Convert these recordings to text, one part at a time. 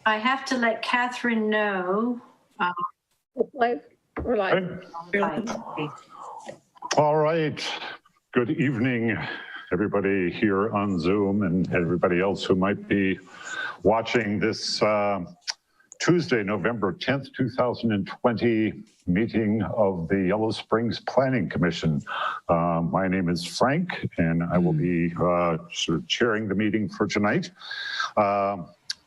I have to let Catherine know. Live. We're live. All right. Good evening, everybody here on Zoom and everybody else who might be watching this Tuesday, November 10th, 2020 meeting of the Yellow Springs Planning Commission. My name is Frank, and I will be sort of chairing the meeting for tonight.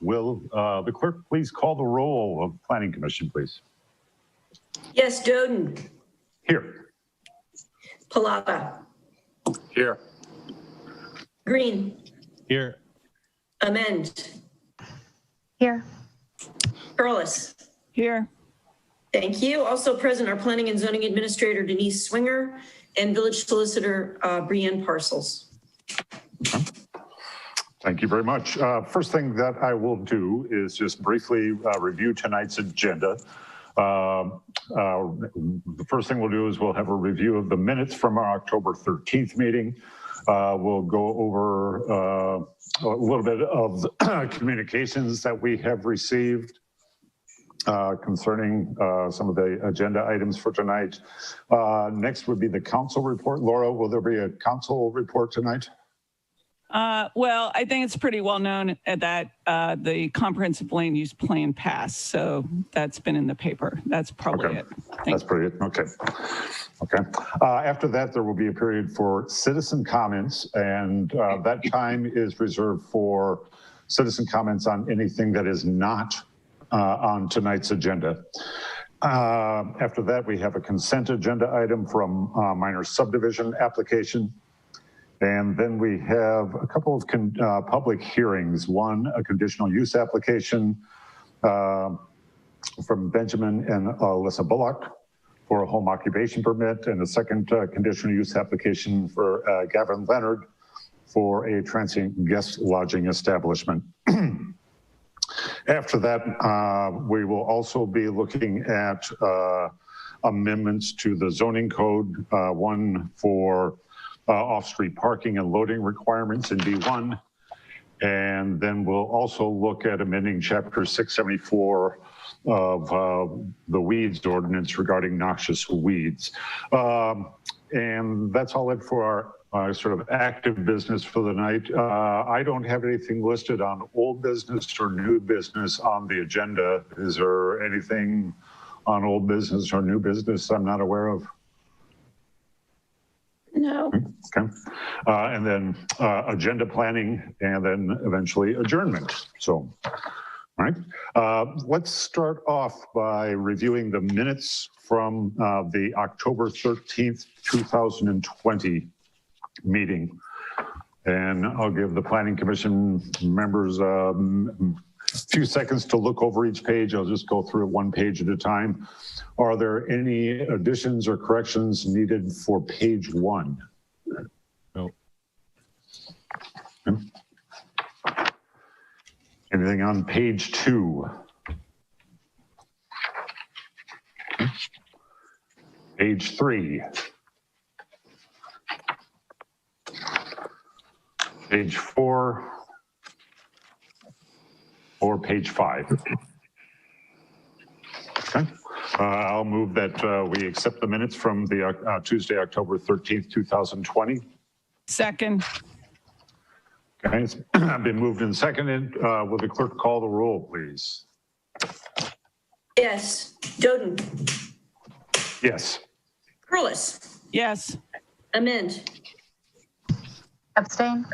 Will the clerk please call the roll of Planning Commission, please? Yes, Doden. Here. Pallotta. Here. Green. Here. Amend. Here. Perlis. Here. Thank you. Also present are Planning and Zoning Administrator Denise Swinger and Village Solicitor Brienne Parcels. Thank you very much. First thing that I will do is just briefly review tonight's agenda. The first thing we'll do is we'll have a review of the minutes from our October 13th meeting. We'll go over a little bit of the communications that we have received concerning some of the agenda items for tonight. Next would be the council report. Laura, will there be a council report tonight? Well, I think it's pretty well known that the comprehensive land use plan passed. So that's been in the paper. That's probably it. That's pretty it. Okay. Okay. After that, there will be a period for citizen comments, and that time is reserved for citizen comments on anything that is not on tonight's agenda. After that, we have a consent agenda item from minor subdivision application. And then we have a couple of public hearings. One, a conditional use application from Benjamin and Alyssa Bullock for a home occupation permit, and a second conditional use application for Gavin Leonard for a transient guest lodging establishment. After that, we will also be looking at amendments to the zoning code, one for off-street parking and loading requirements in B1. And then we'll also look at amending chapter 674 of the weeds ordinance regarding noxious weeds. And that's all it for our sort of active business for the night. I don't have anything listed on old business or new business on the agenda. Is there anything on old business or new business I'm not aware of? No. Okay. And then agenda planning, and then eventually adjournment. So, all right. Let's start off by reviewing the minutes from the October 13th, 2020 meeting. And I'll give the Planning Commission members a few seconds to look over each page. I'll just go through it one page at a time. Are there any additions or corrections needed for page one? No. Okay. Anything on page two? Okay. Page three. Page four. Or page five. Okay. I'll move that we accept the minutes from the Tuesday, October 13th, 2020. Second. Okay, it's been moved and seconded. Will the clerk call the roll, please? Yes, Doden. Yes. Perlis. Yes. Amend. Abstain.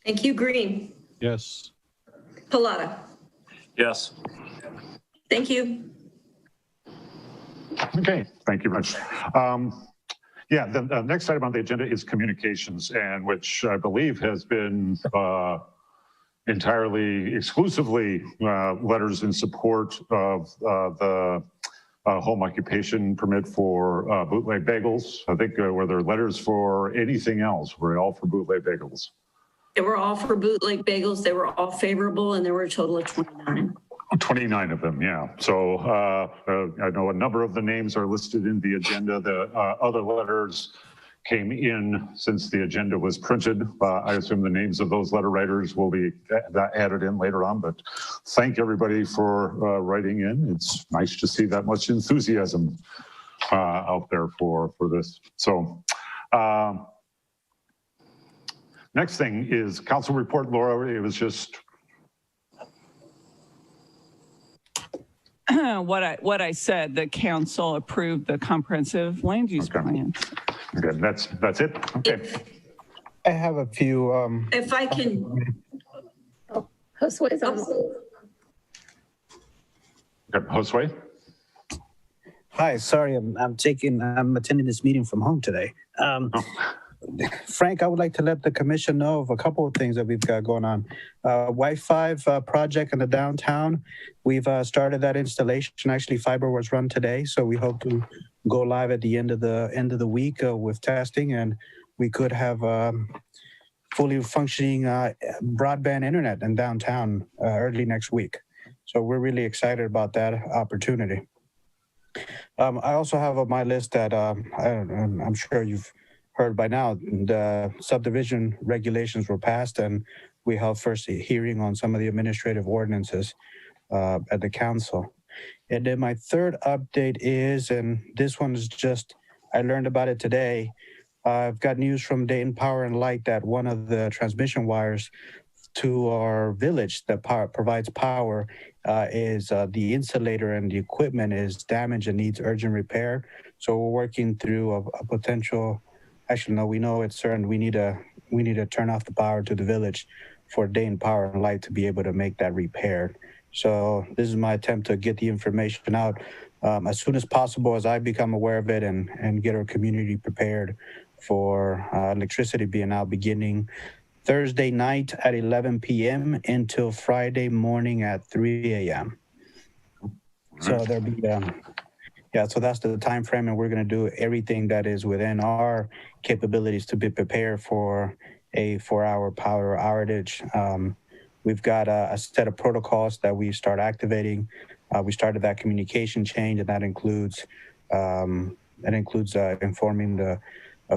Thank you, Green. Yes. Pallotta. Yes. Thank you. Okay, thank you very much. Yeah, the next item on the agenda is communications, and which I believe has been entirely, exclusively letters in support of the home occupation permit for Bootleg Bagels. I think were there letters for anything else? Were they all for Bootleg Bagels? They were all for Bootleg Bagels. They were all favorable, and there were a total of 29. 29 of them, yeah. So I know a number of the names are listed in the agenda. The other letters came in since the agenda was printed. I assume the names of those letter writers will be added in later on, but thank everybody for writing in. It's nice to see that much enthusiasm out there for this. So next thing is council report. Laura, it was just what I said, the council approved the comprehensive land use Okay. plan. okay. That's it. Okay. I have a few, If I can, Josue's on. Okay. Josue. hi, sorry, I'm attending this meeting from home today. Frank, I would like to let the commission know of a couple of things that we've got going on. Wi-Fi project in the downtown, we've started that installation. Actually, fiber was run today, so we hope to go live at the end of the week with testing, and we could have fully functioning broadband internet in downtown early next week. So we're really excited about that opportunity. I also have on my list that I'm sure you've heard by now, the subdivision regulations were passed, and we held first hearing on some of the administrative ordinances at the council. And then my third update is, and this one is just, I learned about it today. I've got news from Dayton Power and Light that one of the transmission wires to our village that provides power is the insulator, and the equipment is damaged and needs urgent repair. So we're working through a potential. Actually, no, we know it's certain we need to turn off the power to the village for Dayton Power and Light to be able to make that repair. So this is my attempt to get the information out as soon as possible as I become aware of it, and get our community prepared for electricity being out beginning Thursday night at 11 p.m. until Friday morning at 3 a.m. So there'll be, yeah, so that's the time frame, and we're going to do everything that is within our capabilities to be prepared for a 4-hour power outage. We've got a set of protocols that we start activating. We started that communication change, and that includes informing the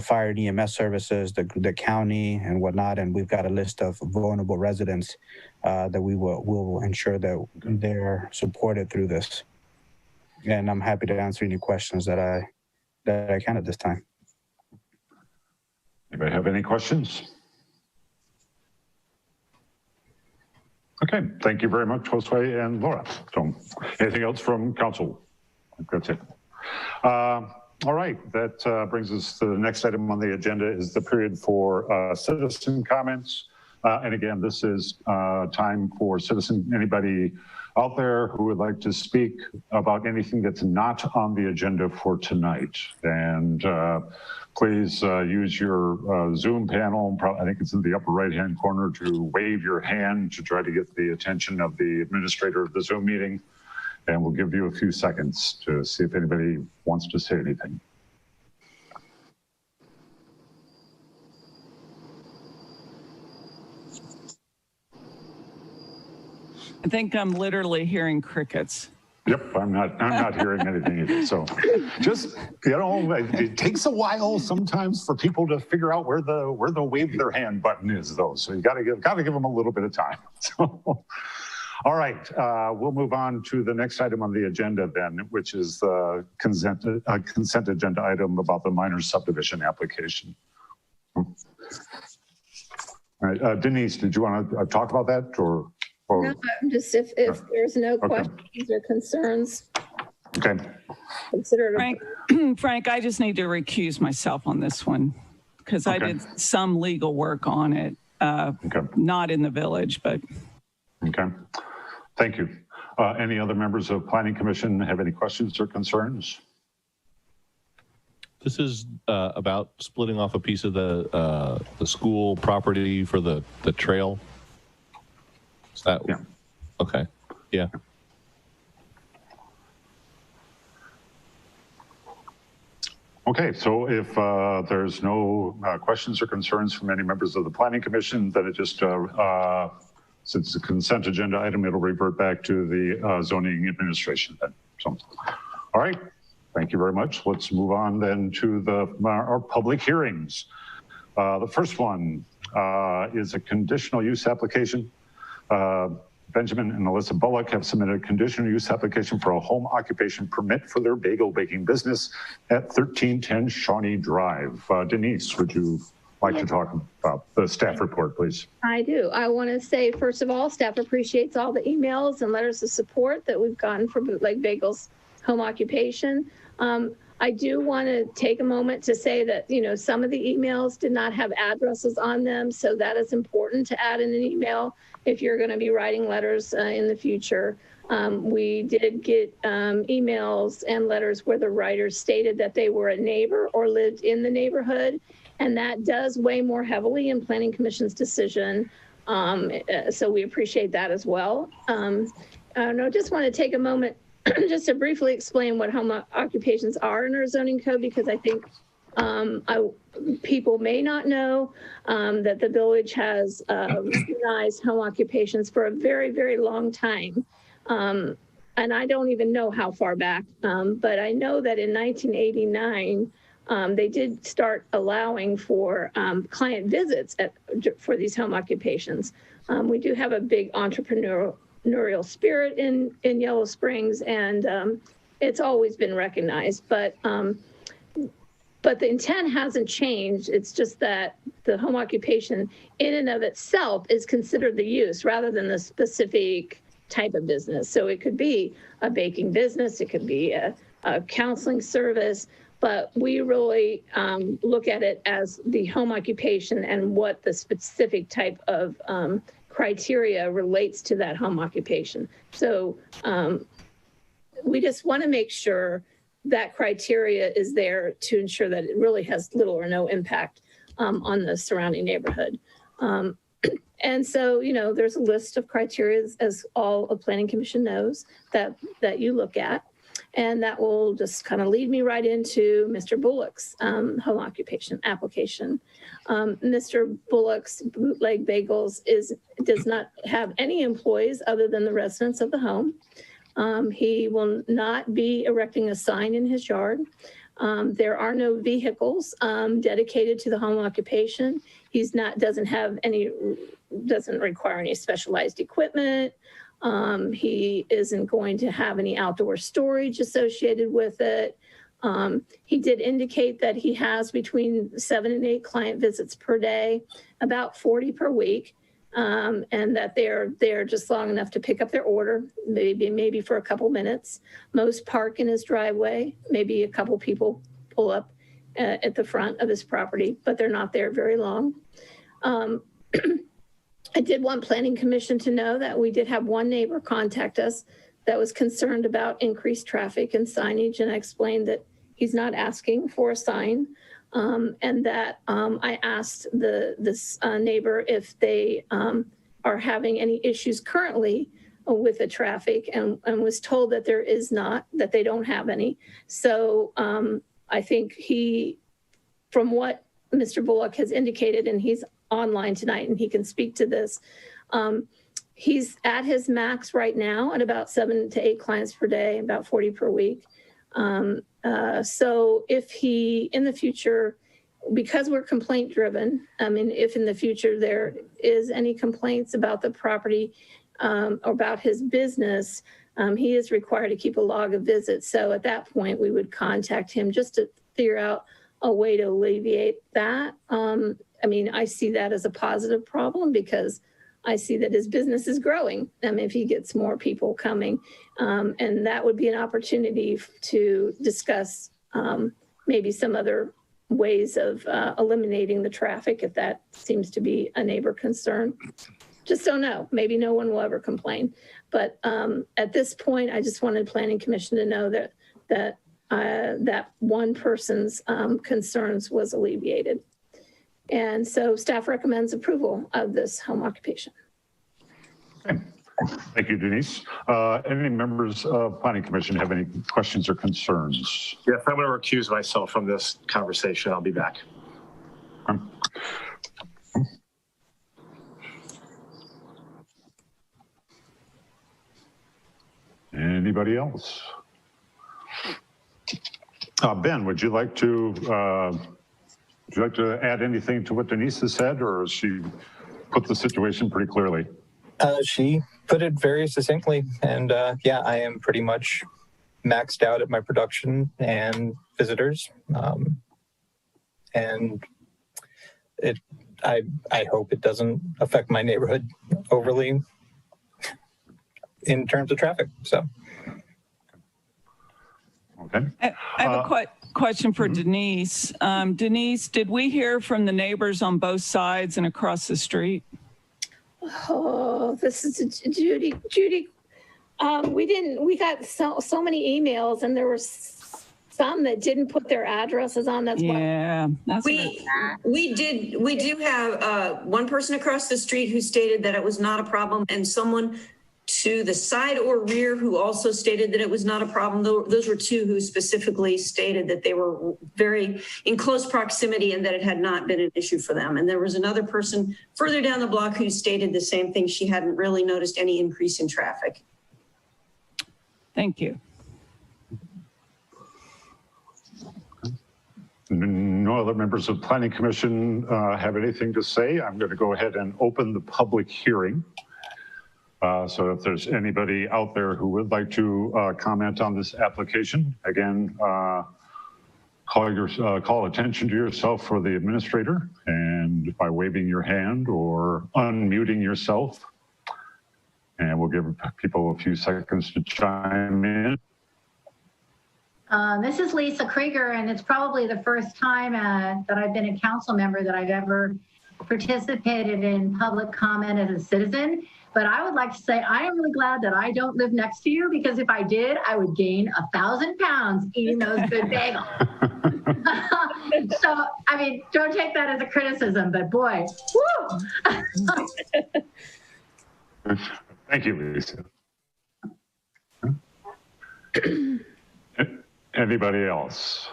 fire and EMS services, the county and whatnot. And we've got a list of vulnerable residents that will ensure that they're supported through this. And I'm happy to answer any questions that I can at this time. Anybody have any questions? Okay, thank you very much, Josue and Laura. So anything else from council? I think that's it. All right, that brings us to the next item on the agenda is the period for citizen comments. And again, this is time for anybody out there who would like to speak about anything that's not on the agenda for tonight. And please use your Zoom panel. I think it's in the upper right-hand corner to wave your hand to try to get the attention of the administrator of the Zoom meeting. And we'll give you a few seconds to see if anybody wants to say anything. I think I'm literally hearing crickets. Yep, I'm not hearing anything either. So just, it takes a while sometimes for people to figure out where the wave their hand button is though. So you gotta give them a little bit of time. So, all right, we'll move on to the next item on the agenda then, which is the consent agenda item about the minor subdivision application. All right, Denise, did you want to talk about that or? No, I'm just, if there's no questions or concerns, Okay. consider it. Frank, I just need to recuse myself on this one because I did some legal work on it, not in the village, but. Okay, thank you. Any other members of Planning Commission have any questions or concerns? This is about splitting off a piece of the school property for the trail. Is that? Yeah. Okay. Yeah. Okay, so if there's no questions or concerns from any members of the Planning Commission, then it just, since it's a consent agenda item, it'll revert back to the zoning administration then. So, all right, Thank you very much. Let's move on then to our public hearings. The first one is a conditional use application. Benjamin and Alyssa Bullock have submitted a conditional use application for a home occupation permit for their bagel baking business at 1310 Shawnee Drive. Denise, would you like to talk about the staff report, please? I do. I want to say, first of all, staff appreciates all the emails and letters of support that we've gotten for Bootleg Bagels home occupation. I do want to take a moment to say that, you know, some of the emails did not have addresses on them. So that is important to add in an email if you're going to be writing letters in the future. We did get emails and letters where the writers stated that they were a neighbor or lived in the neighborhood. And that does weigh more heavily in Planning Commission's decision. So we appreciate that as well. I just want to take a moment just to briefly explain what home occupations are in our zoning code, because I think people may not know that the village has recognized home occupations for a very, very long time. And I don't even know how far back, but I know that in 1989, they did start allowing for client visits for these home occupations. We do have a big entrepreneurial spirit in Yellow Springs, and it's always been recognized. But the intent hasn't changed. It's just that the home occupation in and of itself is considered the use rather than the specific type of business. So it could be a baking business, it could be a counseling service, but we really look at it as the home occupation and what the specific type of criteria relates to that home occupation. So we just want to make sure that criteria is there to ensure that it really has little or no impact on the surrounding neighborhood. And so, you know, there's a list of criteria, as all a Planning Commission knows, that you look at. And that will just kind of lead me right into Mr. Bullock's home occupation application. Mr. Bullock's Bootleg Bagels does not have any employees other than the residents of the home. He will not be erecting a sign in his yard. There are no vehicles dedicated to the home occupation. Doesn't require any specialized equipment. He isn't going to have any outdoor storage associated with it. He did indicate that he has between 7 and 8 client visits per day, about 40 per week, and that they're just long enough to pick up their order, maybe for a couple minutes. Most park in his driveway, maybe a couple people pull up at the front of his property, but they're not there very long. I did want Planning Commission to know that we did have one neighbor contact us that was concerned about increased traffic and signage, and I explained that he's not asking for a sign, and that I asked this neighbor if they are having any issues currently with the traffic, and was told that there is not, that they don't have any. So I think from what Mr. Bullock has indicated, and he's online tonight and he can speak to this. He's at his max right now at about 7 to 8 clients per day, about 40 per week. So if he, in the future, because we're complaint driven, I mean, if in the future there is any complaints about the property or about his business, he is required to keep a log of visits. So at that point, we would contact him just to figure out a way to alleviate that. I mean, I see that as a positive problem because I see that his business is growing if he gets more people coming. And that would be an opportunity to discuss maybe some other ways of eliminating the traffic if that seems to be a neighbor concern. Just don't know. Maybe no one will ever complain. But at this point, I just wanted Planning Commission to know that one person's concerns was alleviated. And so staff recommends approval of this home occupation. Okay. Thank you, Denise. Any members of Planning Commission have any questions or concerns? Yes, I'm going to recuse myself from this conversation. I'll be back. Anybody else? Ben, would you like to add anything to what Denise has said, or has she put the situation pretty clearly? She put it very succinctly, and yeah, I am pretty much maxed out at my production and visitors, and I hope it doesn't affect my neighborhood overly in terms of traffic. So, okay. I have a question for Denise. Denise, did we hear from the neighbors on both sides and across the street? Oh, this is Judy. Judy, we got so many emails, and there were some that didn't put their addresses on. That's why. Yeah, that's We do have one person across the street who stated that it was not a problem, and someone to the side or rear who also stated that it was not a problem. Those were two who specifically stated that they were very in close proximity and that it had not been an issue for them. And there was another person further down the block who stated the same thing. She hadn't really noticed any increase in traffic. Thank you. No other members of the Planning Commission have anything to say. I'm going to go ahead and open the public hearing. So if there's anybody out there who would like to comment on this application, again, call attention to yourself for the administrator, and by waving your hand or unmuting yourself. And we'll give people a few seconds to chime in. This is Lisa Krieger, and it's probably the first time that I've been a council member that I've ever participated in public comment as a citizen. But I would like to say I am really glad that I don't live next to you, because if I did, I would gain 1,000 pounds eating those good bagels. So, I mean, don't take that as a criticism, but boy, woo! Thank you, Lisa. Anybody else?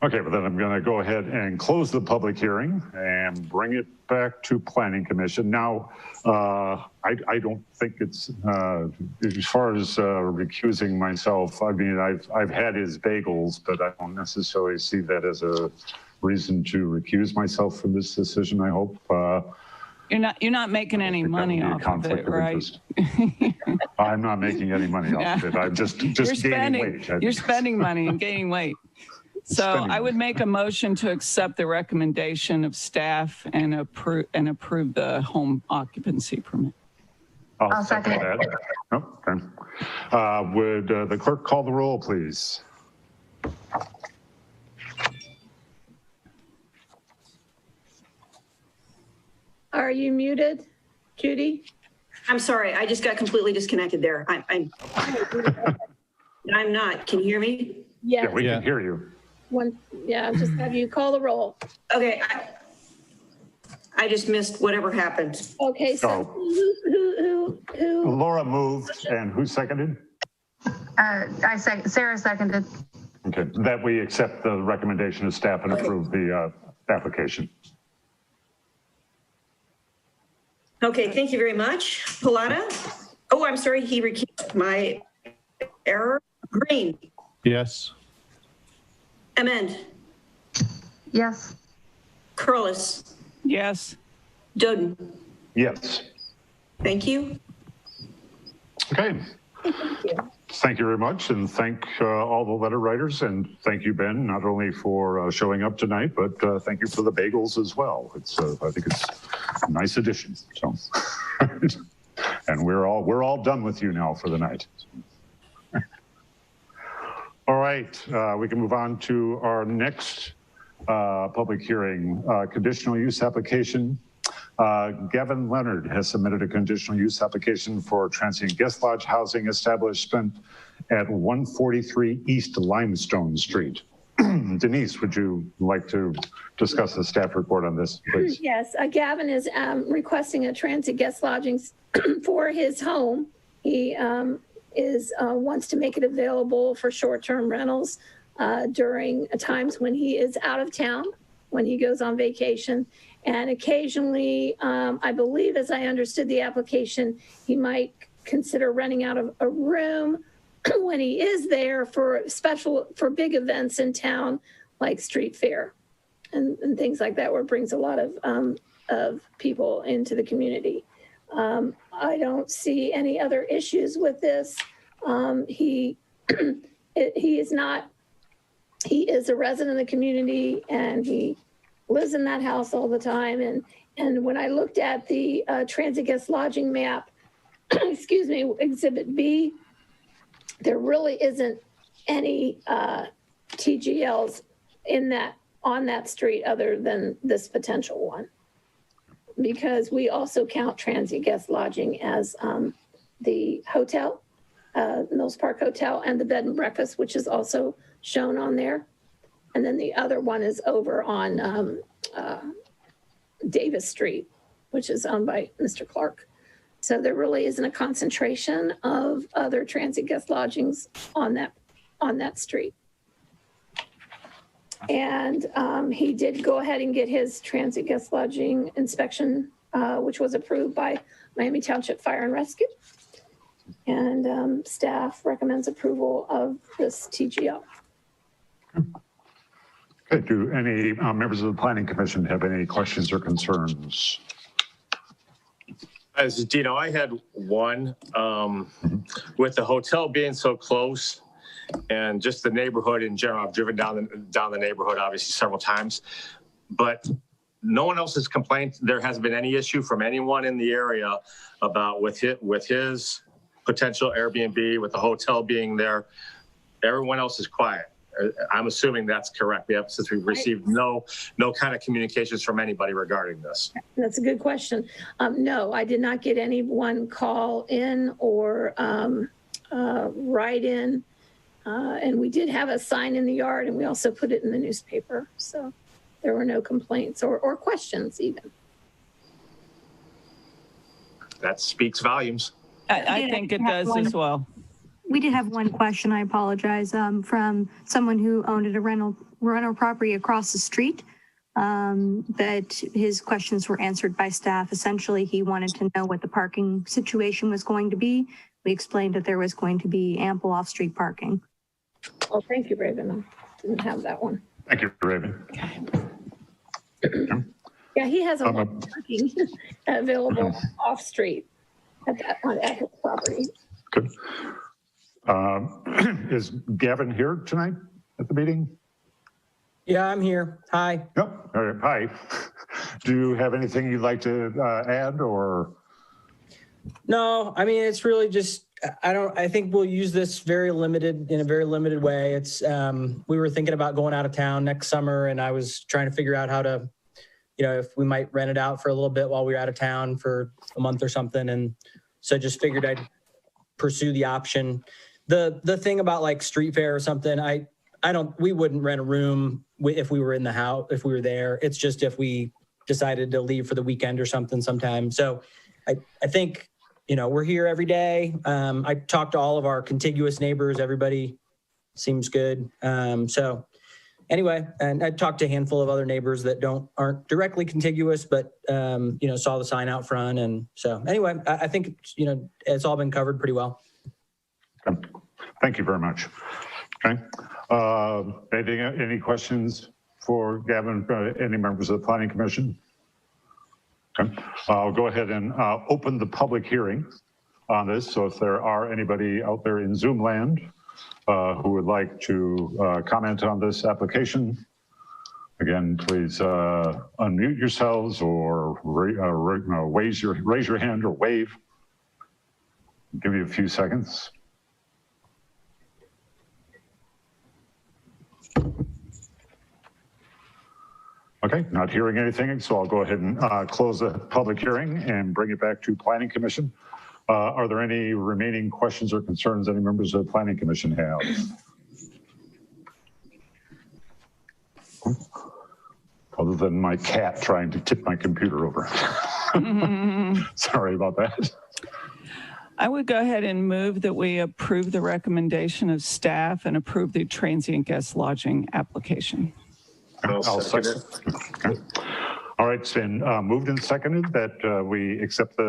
Okay, well then I'm going to go ahead and close the public hearing and bring it back to Planning Commission. Now, I don't think it's, as far as recusing myself, I mean, I've had his bagels, but I don't necessarily see that as a reason to recuse myself from this decision, I hope. You're not making any money off of it, right? I'm not making any money off of it. I'm just gaining weight. You're spending money and gaining weight. So I would make a motion to accept the recommendation of staff and approve the home occupancy permit. I'll second that. Oh, okay. Would the clerk call the roll, please? Are you muted, Judy? I'm sorry, I just got completely disconnected there. I'm not. Can you hear me? Yes. Yeah, we can hear you. Just have you call the roll. Okay, I just missed whatever happened. Okay, so who? Laura moved, and who seconded? Sarah seconded. Okay, that we accept the recommendation of staff and approve the application. Okay, thank you very much. Pallotta? Oh, I'm sorry, he recused. My error. Green? Yes. Amend? Yes. Curlis? Yes. Doden? Yes. Thank you. Okay. Thank you very much, and thank all the letter writers, and thank you, Ben, not only for showing up tonight, but thank you for the bagels as well. It's I think it's a nice addition. So, and we're all done with you now for the night. All right, we can move on to our next public hearing, conditional use application. Gavin Leonard has submitted a conditional use application for transient guest lodge housing establishment at 143 East Limestone Street. Denise, would you like to discuss the staff report on this, please? Yes, Gavin is requesting a transient guest lodging for his home. He wants to make it available for short-term rentals during times when he is out of town, when he goes on vacation. And occasionally, I believe, as I understood the application, he might consider renting out a room when he is there for big events in town, like street fair and things like that, where it brings a lot of people into the community. I don't see any other issues with this. He is a resident of the community, and he lives in that house all the time. And when I looked at the transit guest lodging map, excuse me, Exhibit B, there really isn't any TGLs on that street other than this potential one, because we also count transient guest lodging as the hotel, Mills Park Hotel, and the bed and breakfast, which is also shown on there. And then the other one is over on Davis Street, which is owned by Mr. Clark. So there really isn't a concentration of other transit guest lodgings on that street. And he did go ahead and get his transit guest lodging inspection, which was approved by Miami Township Fire and Rescue. And staff recommends approval of this TGL. Okay, do any members of the Planning Commission have any questions or concerns? As Dino, I had one, with the hotel being so close and just the neighborhood in general. I've driven down the neighborhood obviously several times, but no one else has complained. There hasn't been any issue from anyone in the area about with his potential Airbnb, with the hotel being there. Everyone else is quiet. I'm assuming that's correct. Since we've received no kind of communications from anybody regarding this. That's a good question. No, I did not get anyone call in or write in. And we did have a sign in the yard, and we also put it in the newspaper. So there were no complaints or questions even. That speaks volumes. I think it does as well. We did have one question, I apologize, from someone who owned a rental property across the street, that his questions were answered by staff. Essentially, he wanted to know what the parking situation was going to be. We explained that there was going to be ample off-street parking. Well, thank you, Raven. I didn't have that one. Thank you, Raven. Yeah, he has a lot of parking available off-street at his property. Good. Is Gavin here tonight at the meeting? Yeah, I'm here. Hi. Yep. All right. Hi. Do you have anything you'd like to add or? No, I mean, it's really just, I think we'll use this in a very limited way. It's, we were thinking about going out of town next summer, and I was trying to figure out how to, if we might rent it out for a little bit while we were out of town for a month or something. And so I just figured I'd pursue the option. The thing about like street fair or something, we wouldn't rent a room if we were in the house, if we were there. It's just if we decided to leave for the weekend or something sometime. So I think, we're here every day. I talked to all of our contiguous neighbors. Everybody seems good. So anyway, and I talked to a handful of other neighbors that aren't directly contiguous, but, saw the sign out front. And so anyway, I think, it's all been covered pretty well. Okay. Thank you very much. Okay. Any questions for Gavin, any members of the Planning Commission? Okay. I'll go ahead and open the public hearing on this. So if there are anybody out there in Zoom land who would like to comment on this application, again, please unmute yourselves or raise your hand or wave. Give you a few seconds. Okay, not hearing anything, so I'll go ahead and close the public hearing and bring it back to Planning Commission. Are there any remaining questions or concerns any members of the Planning Commission have? Other than my cat trying to tip my computer over. Sorry about that. I would go ahead and move that we approve the recommendation of staff and approve the transient guest lodging application. I'll second it. Okay. All right, it's been moved and seconded that we accept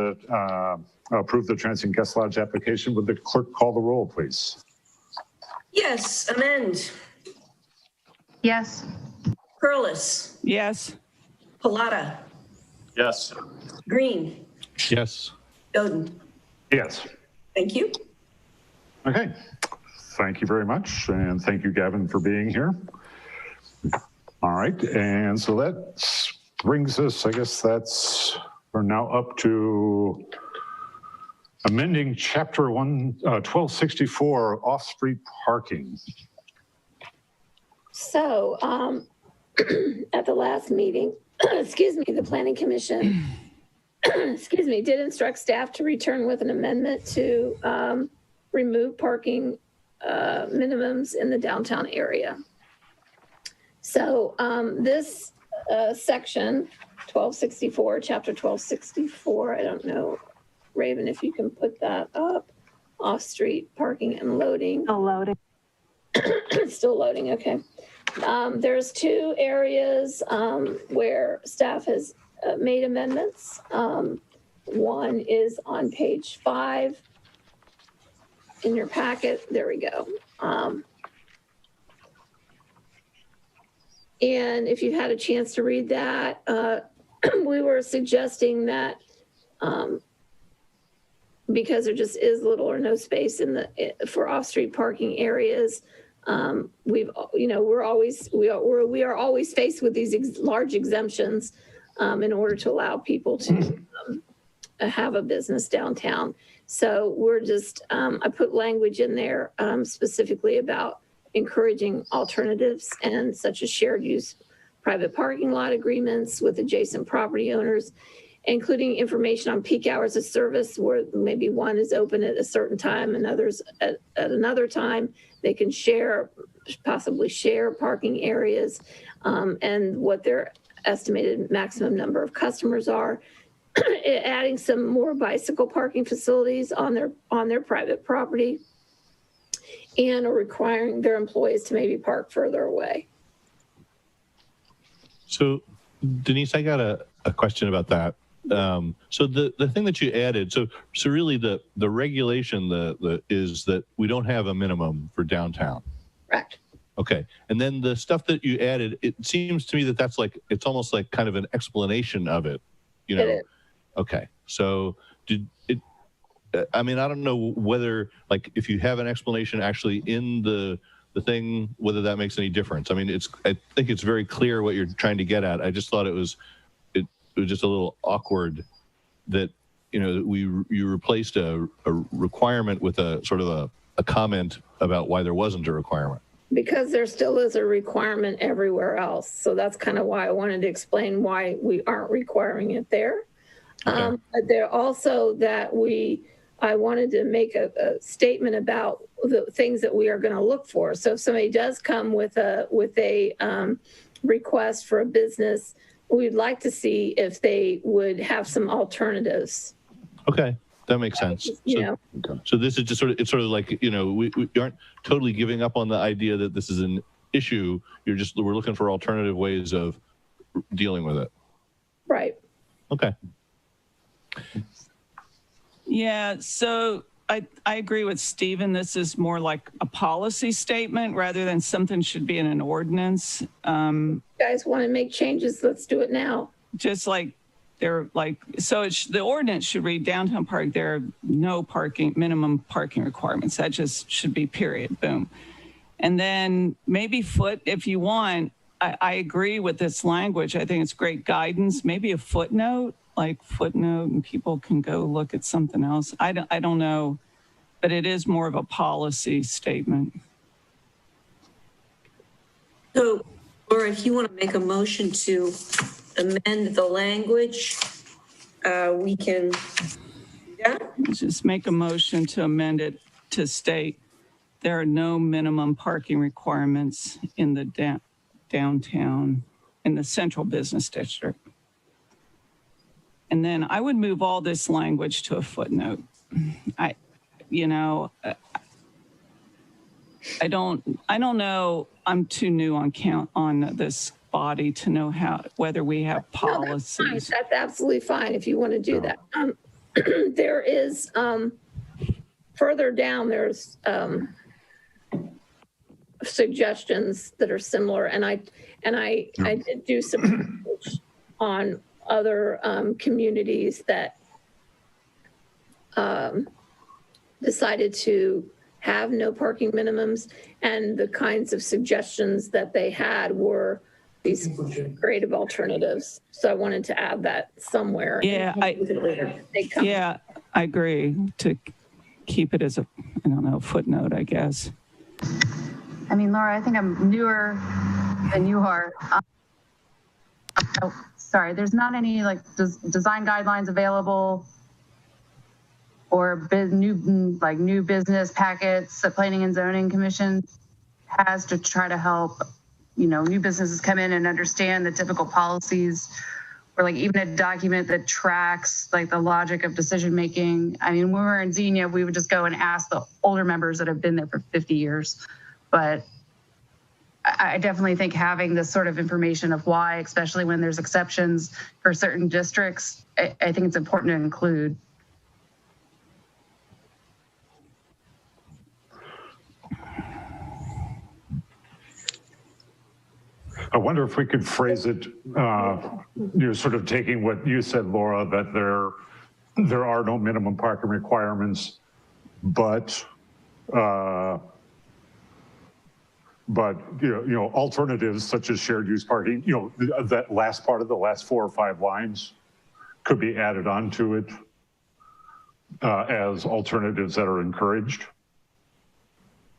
approve the transient guest lodge application. Would the clerk call the roll, please? Yes, amend. Yes. Curlis, Yes. Pallotta, Yes. Green, Yes. Doden. Yes. Thank you. Okay. Thank you very much. And thank you, Gavin, for being here. All right. And so that brings us, I guess we're now up to amending chapter 1264, off-street parking. So, at the last meeting, excuse me, the Planning Commission, excuse me, did instruct staff to return with an amendment to remove parking minimums in the downtown area. So this section 1264, chapter 1264, I don't know, Raven, if you can put that up, off-street parking and loading. Still loading. Still loading, okay. There's two areas where staff has made amendments. One is on page 5 in your packet. There we go. And if you've had a chance to read that, we were suggesting that because there just is little or no space for off-street parking areas, we are always faced with these large exemptions in order to allow people to have a business downtown. So we're just, I put language in there specifically about encouraging alternatives and such as shared use private parking lot agreements with adjacent property owners, including information on peak hours of service where maybe one is open at a certain time and others at another time. They can possibly share parking areas and what their estimated maximum number of customers are. Adding some more bicycle parking facilities on their private property, and requiring their employees to maybe park further away. So Denise, I got a question about that. So the thing that you added, so really the regulation is that we don't have a minimum for downtown. Correct. Okay. And then the stuff that you added, it seems to me that that's like, it's almost like kind of an explanation of it, you know? It is. Okay. So I mean, I don't know whether, like, if you have an explanation actually in the thing, whether that makes any difference. I mean, I think it's very clear what you're trying to get at. I just thought it was just a little awkward that, you know, you replaced a requirement with a sort of a comment about why there wasn't a requirement. Because there still is a requirement everywhere else. So that's kind of why I wanted to explain why we aren't requiring it there. Okay. But there also that I wanted to make a statement about the things that we are going to look for. So if somebody does come with a request for a business, we'd like to see if they would have some alternatives. Okay. That makes sense. So this is just it's sort of like, you know, we aren't totally giving up on the idea that this is an issue. We're looking for alternative ways of dealing with it. Right. Okay. Yeah, so I agree with Stephen. This is more like a policy statement rather than something should be in an ordinance. You guys want to make changes? Let's do it now. Just like the ordinance should read downtown park, there are no minimum parking requirements. That just should be period, boom. And then maybe if you want, I agree with this language. I think it's great guidance, maybe a footnote and people can go look at something else. I don't know, but it is more of a policy statement. So, or if you want to make a motion to amend the language, we can, Just make a motion to amend it to state there are no minimum parking requirements in the downtown, in the central business district. And then I would move all this language to a footnote. I don't know. I'm too new on this body to know whether we have policies. That's absolutely fine if you want to do that. There is further down. There's suggestions that are similar. And I did do some research on other communities that decided to have no parking minimums, and the kinds of suggestions that they had were these creative alternatives. So I wanted to add that somewhere. Yeah, I agree to keep it as a, I don't know, footnote, I guess. I mean, Laura, I think I'm newer than you are. Sorry, there's not any like design guidelines available or new business packets that Planning and Zoning Commission has to try to help, new businesses come in and understand the typical policies, or like even a document that tracks like the logic of decision making. I mean, when we were in Xenia, we would just go and ask the older members that have been there for 50 years. But I definitely think having this sort of information of why, especially when there's exceptions for certain districts, I think it's important to include. I wonder if we could phrase it, sort of taking what you said, Laura, that there are no minimum parking requirements, but alternatives such as shared use parking, that last part of the last 4 or 5 lines could be added onto it as alternatives that are encouraged.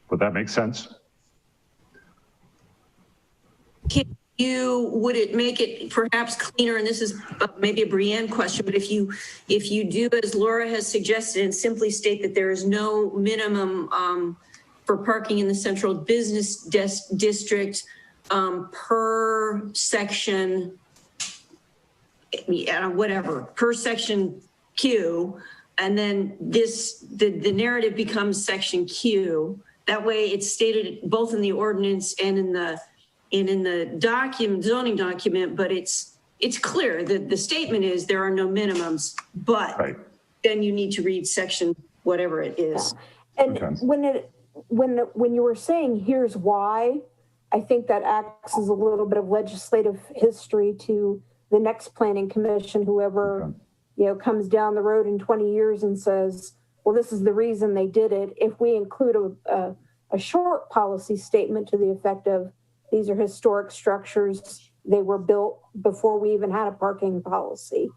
Would that make sense? Would it make it perhaps cleaner, and this is maybe a Brienne question, but if you do as Laura has suggested and simply state that there is no minimum for parking in the central business district per section, per section Q, and then the narrative becomes section Q. That way it's stated both in the ordinance and in the zoning document, but it's clear that the statement is there are no minimums, but then you need to read section whatever it is. Yeah. And when you were saying here's why, I think that acts as a little bit of legislative history to the next planning commission, whoever comes down the road in 20 years and says, well, this is the reason they did it. If we include a short policy statement to the effect of, these are historic structures, they were built before we even had a parking policy.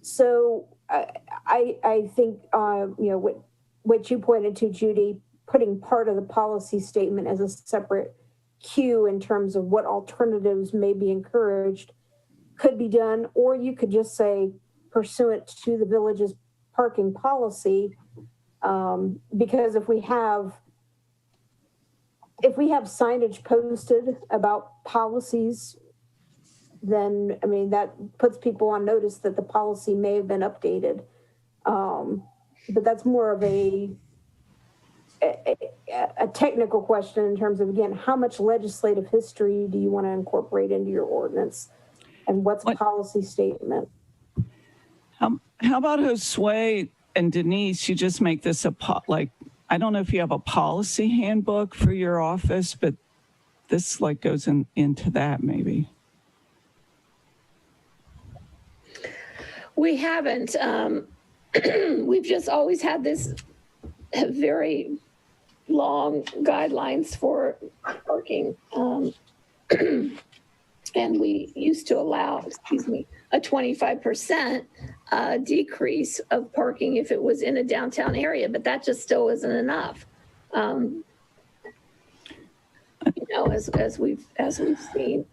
So I think, what you pointed to, Judy, putting part of the policy statement as a separate cue in terms of what alternatives may be encouraged could be done, or you could just say pursuant to the village's parking policy, because if we have signage posted about policies, then, I mean, that puts people on notice that the policy may have been updated. But that's more of a technical question in terms of, again, how much legislative history do you want to incorporate into your ordinance? And what's a policy statement? How about Josue and Denise, you just make this I don't know if you have a policy handbook for your office, but this goes into that maybe. We haven't. We've just always had this very long guidelines for parking. And we used to allow, a 25% decrease of parking if it was in a downtown area, but that just still isn't enough. As we've seen.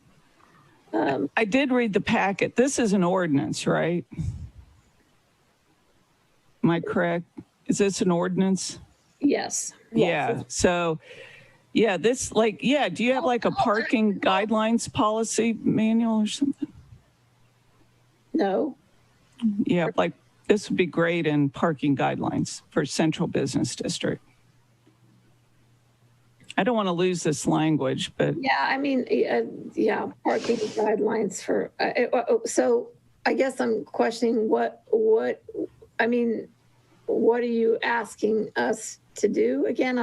I did read the packet. This is an ordinance, right? Am I correct? Is this an ordinance? Yes. Yeah. So, yeah, do you have a parking guidelines policy manual or something? No. Yeah, this would be great in parking guidelines for central business district. I don't want to lose this language, but. Yeah, I mean, parking guidelines for, so I guess I'm questioning what are you asking us to do again?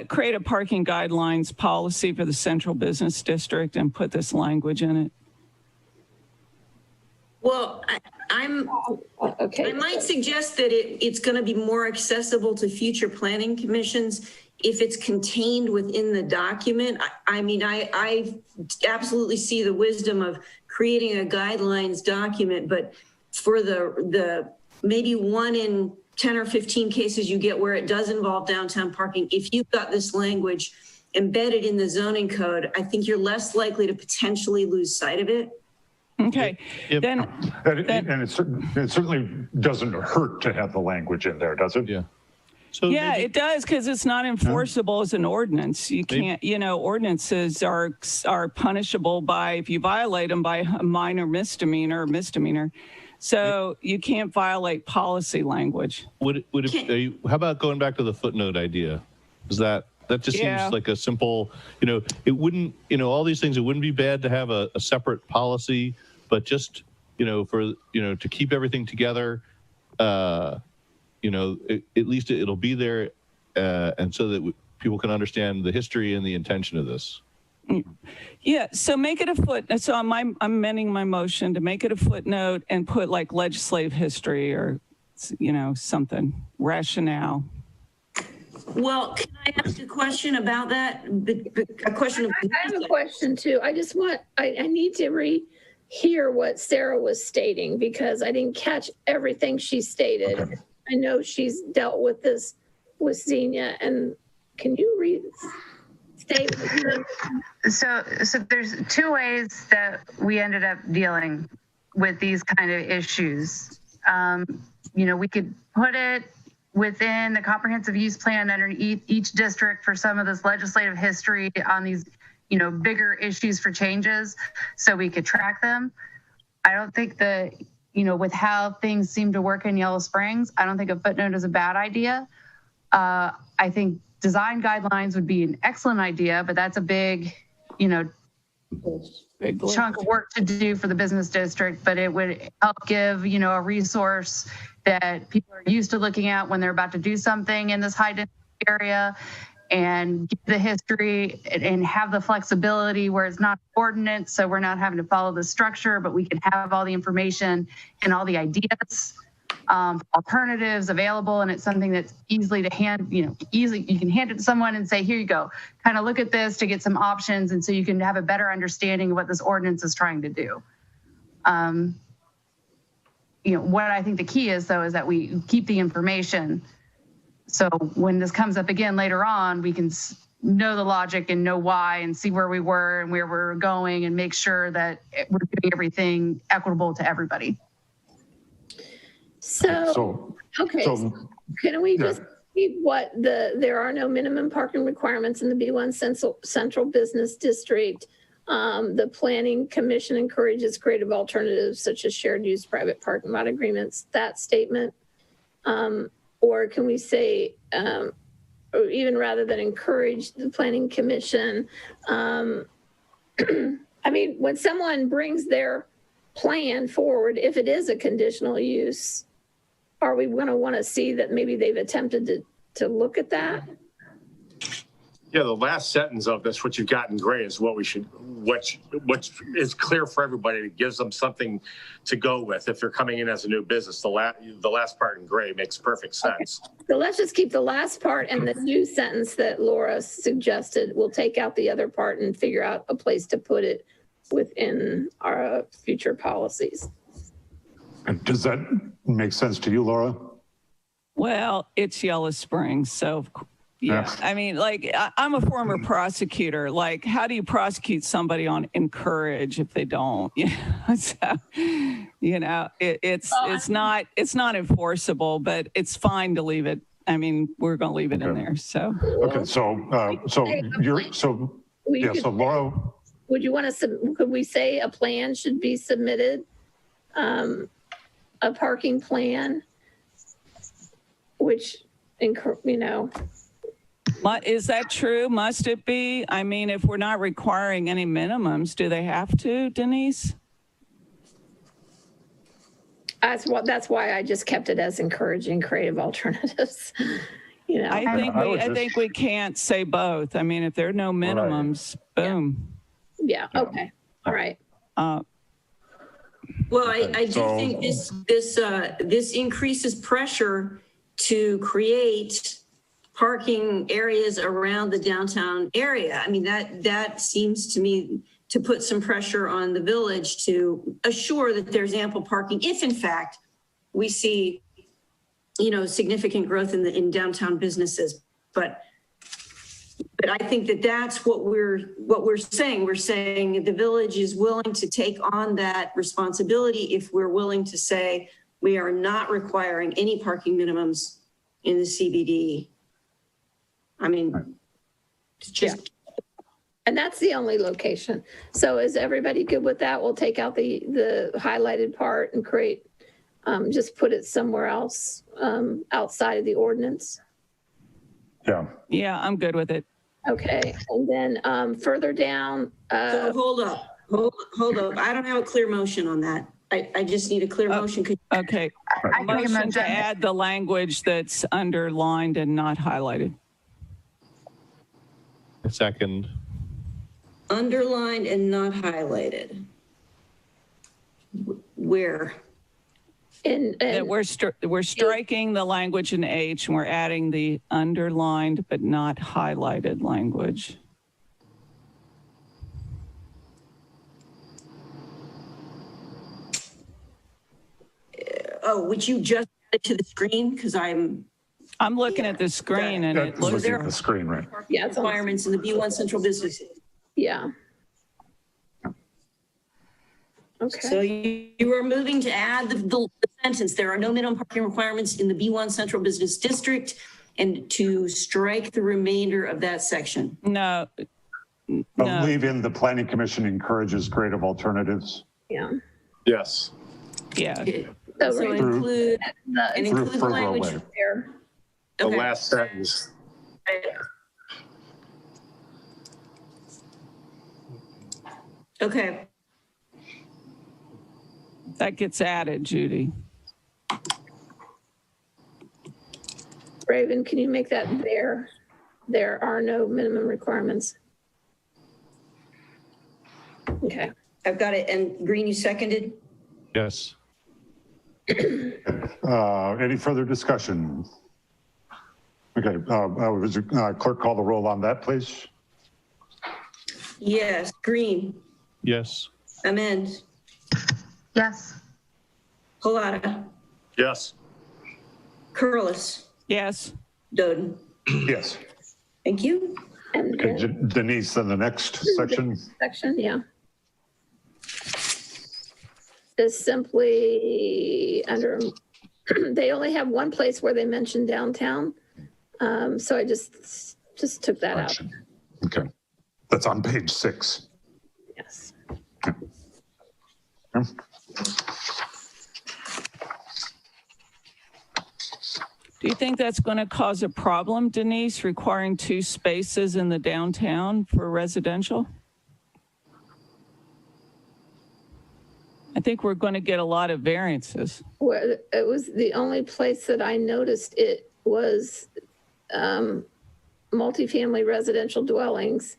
Create a parking guidelines policy for the central business district and put this language in it. Well, I might suggest that it's going to be more accessible to future planning commissions if it's contained within the document. I mean, I absolutely see the wisdom of creating a guidelines document, but for the maybe 1 in 10 or 15 cases you get where it does involve downtown parking, if you've got this language embedded in the zoning code, I think you're less likely to potentially lose sight of it. Okay, then it certainly doesn't hurt to have the language in there, does it? Yeah. So yeah, it does, because it's not enforceable as an ordinance. You can't, ordinances are punishable by, if you violate them, by a minor misdemeanor or misdemeanor. So you can't violate policy language. How about going back to the footnote idea? Is that just seems like a simple, it wouldn't, all these things, it wouldn't be bad to have a separate policy, but just, to keep everything together, at least it'll be there, and so that people can understand the history and the intention of this. Yeah, so make it a footnote. So I'm amending my motion to make it a footnote and put like legislative history or, something, rationale. Well, can I ask a question about that? A question. I have a question too. I just I need to hear what Sarah was stating because I didn't catch everything she stated. Okay. I know she's dealt with this with Xenia, and can you state? So there's 2 ways that we ended up dealing with these kind of issues. We could put it within the comprehensive use plan under each district for some of this legislative history on these, bigger issues for changes so we could track them. I don't think that, with how things seem to work in Yellow Springs, I don't think a footnote is a bad idea. I think design guidelines would be an excellent idea, but that's a big, big chunk of work to do for the business district, but it would help give, a resource that people are used to looking at when they're about to do something in this high density area and give the history and have the flexibility where it's not ordinance. So we're not having to follow the structure, but we can have all the information and all the ideas, alternatives available. And it's something that's easily to hand, you can hand it to someone and say, here you go, kind of look at this to get some options. And so you can have a better understanding of what this ordinance is trying to do. What I think the key is, though, is that we keep the information. So when this comes up again later on, we can know the logic and know why and see where we were and where we're going and make sure that we're doing everything equitable to everybody. So can we just keep there are no minimum parking requirements in the B1 Central Business District. The Planning Commission encourages creative alternatives such as shared use private parking lot agreements, that statement. Or can we say, or even rather than encourage the Planning Commission, I mean, when someone brings their plan forward, if it is a conditional use, are we going to want to see that maybe they've attempted to look at that? Yeah, the last sentence of this, what you've got in gray, is what is clear for everybody. It gives them something to go with if they're coming in as a new business. The last part in gray makes perfect sense. Okay. So let's just keep the last part and the new sentence that Laura suggested. We'll take out the other part and figure out a place to put it within our future policies. And does that make sense to you, Laura? Well, it's Yellow Springs, so yeah. I mean, I'm a former prosecutor. Like, how do you prosecute somebody on encourage if they don't? It's not enforceable, but it's fine to leave it. I mean, we're going to leave it in there. So Laura. Would you want to? Could we say a plan should be submitted? A parking plan, which Is that true? Must it be? I mean, if we're not requiring any minimums, do they have to, Denise? That's why I just kept it as encouraging creative alternatives. You know, I think we can't say both. I mean, if there are no minimums, boom. Yeah. Okay. All right. Well, I do think this increases pressure to create parking areas around the downtown area. I mean, that seems to me to put some pressure on the village to assure that there's ample parking if in fact we see, significant growth in downtown businesses. But I think that's what we're saying. We're saying the village is willing to take on that responsibility if we're willing to say we are not requiring any parking minimums in the CBD. I mean, just. And that's the only location. So is everybody good with that? We'll take out the highlighted part and create, just put it somewhere else, outside of the ordinance. Yeah. Yeah, I'm good with it. Okay. And then further down. So hold up. I don't have a clear motion on that. I just need a clear motion. Okay. I can make a Motion to motion. add the language that's underlined and not highlighted. A second. Underlined and not highlighted. Where? That we're striking the language in H and we're adding the underlined but not highlighted language. Oh, would you just add it to the screen? Because I'm looking at the screen and it looks. Looking at the screen, right? Yeah, it's requirements in the B1 Central Business. Yeah. Okay. So you are moving to add the sentence, there are no minimum parking requirements in the B1 Central Business District, and to strike the remainder of that section. No. But leave in the planning commission encourages creative alternatives. Yeah. Yes. Yeah. So include the language away. There. The Okay. last sentence. Okay. That gets added, Judy. Raven, can you make that there? There are no minimum requirements. Okay. I've got it. And Green, you seconded? Yes. Any further discussion? Okay, clerk call the roll on that, please. Yes. Green, Yes. Amend, Yes. Pallotta, Yes. Curlis, Yes. Doden. Yes. Thank you. And Okay, then Denise, then the next section. section, yeah. Is simply under, they only have one place where they mention downtown. So I just took that out. Okay, that's on page 6. Yes. Okay. Do you think that's going to cause a problem, Denise, requiring 2 spaces in the downtown for residential? I think we're going to get a lot of variances. Where it was the only place that I noticed it was multifamily residential dwellings.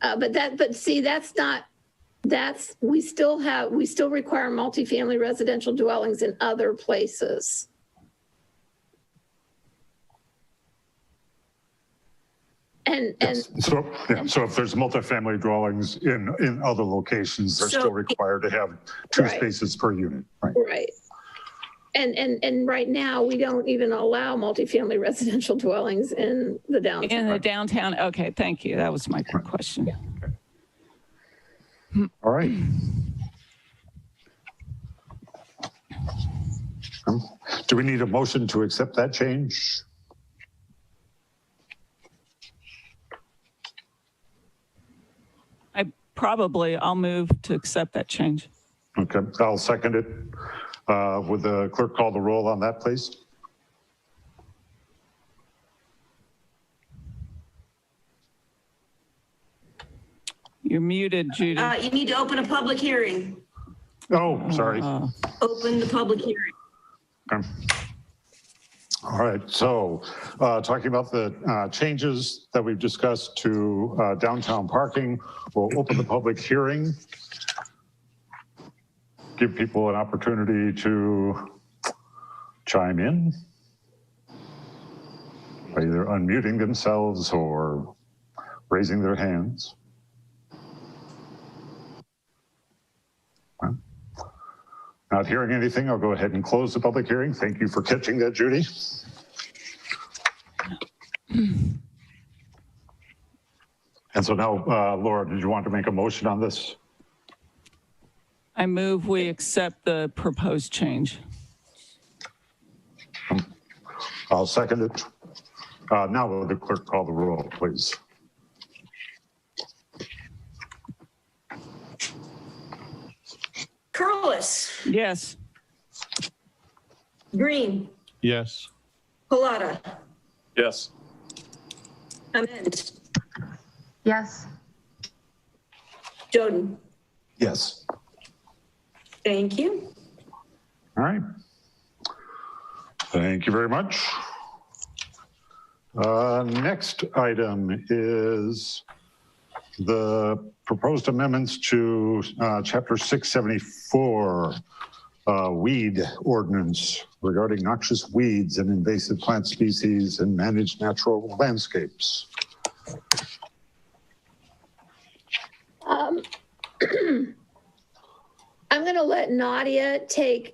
But see, we still require multifamily residential dwellings in other places. And So if there's multifamily dwellings in other locations, they're So- still required to have 2 Right. spaces per unit, right? right. And right now, we don't even allow multifamily residential dwellings in the downtown. In the downtown, okay, thank you. That was my question. All right. Do we need a motion to accept that change? I'll move to accept that change. Okay, I'll second it. Would the clerk call the roll on that, please? You're muted, Judy. You need to open a public hearing. Oh, sorry. Open the public hearing. Okay. All right, so talking about the changes that we've discussed to downtown parking, we'll open the public hearing. Give people an opportunity to chime in by either unmuting themselves or raising their hands. Not hearing anything, I'll go ahead and close the public hearing. Thank you for catching that, Judy. And so now, Laura, did you want to make a motion on this? I move we accept the proposed change. I'll second it. Now will the clerk call the roll, please? Carlos, Yes. Green, Yes. Pallotta, Yes. Ament, Yes. Joden. Yes. Thank you. All right. Thank you very much. Next item is the proposed amendments to Chapter 674 weed ordinance regarding noxious weeds and invasive plant species and managed natural landscapes. I'm going to let Nadia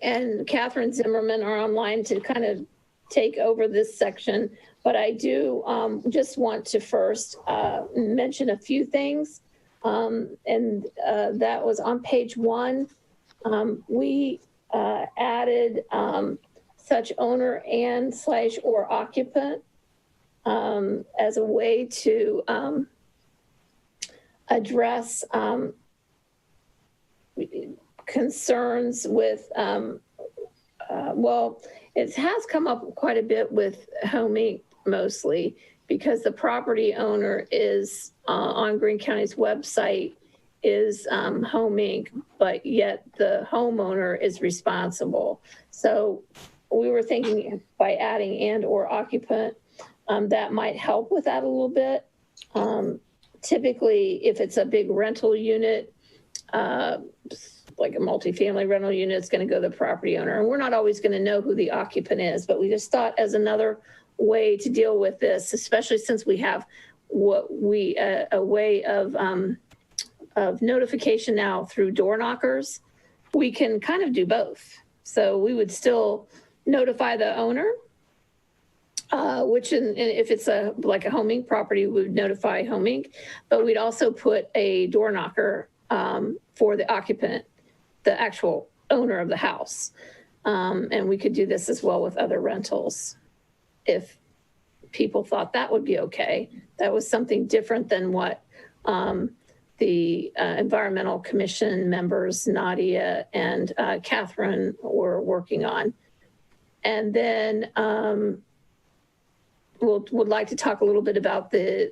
and Catherine Zimmerman are online to kind of take over this section, but I do just want to first mention a few things. And that was on page 1. We added such owner and / or occupant as a way to address concerns with, well, it has come up quite a bit with Home Inc. mostly because the property owner is on Greene County's website is Home Inc., but yet the homeowner is responsible. So we were thinking by adding and or occupant, that might help with that a little bit. Typically, if it's a big rental unit, like a multifamily rental unit, it's going to go to the property owner. And we're not always going to know who the occupant is, but we just thought as another way to deal with this, especially since we have a way of notification now through door knockers, we can kind of do both. So we would still notify the owner, which if it's like a Home Inc. property, we would notify Home Inc., but we'd also put a door knocker for the occupant, the actual owner of the house. And we could do this as well with other rentals if people thought that would be okay. That was something different than what the Environmental Commission members, Nadia and Catherine, were working on. And then would like to talk a little bit about the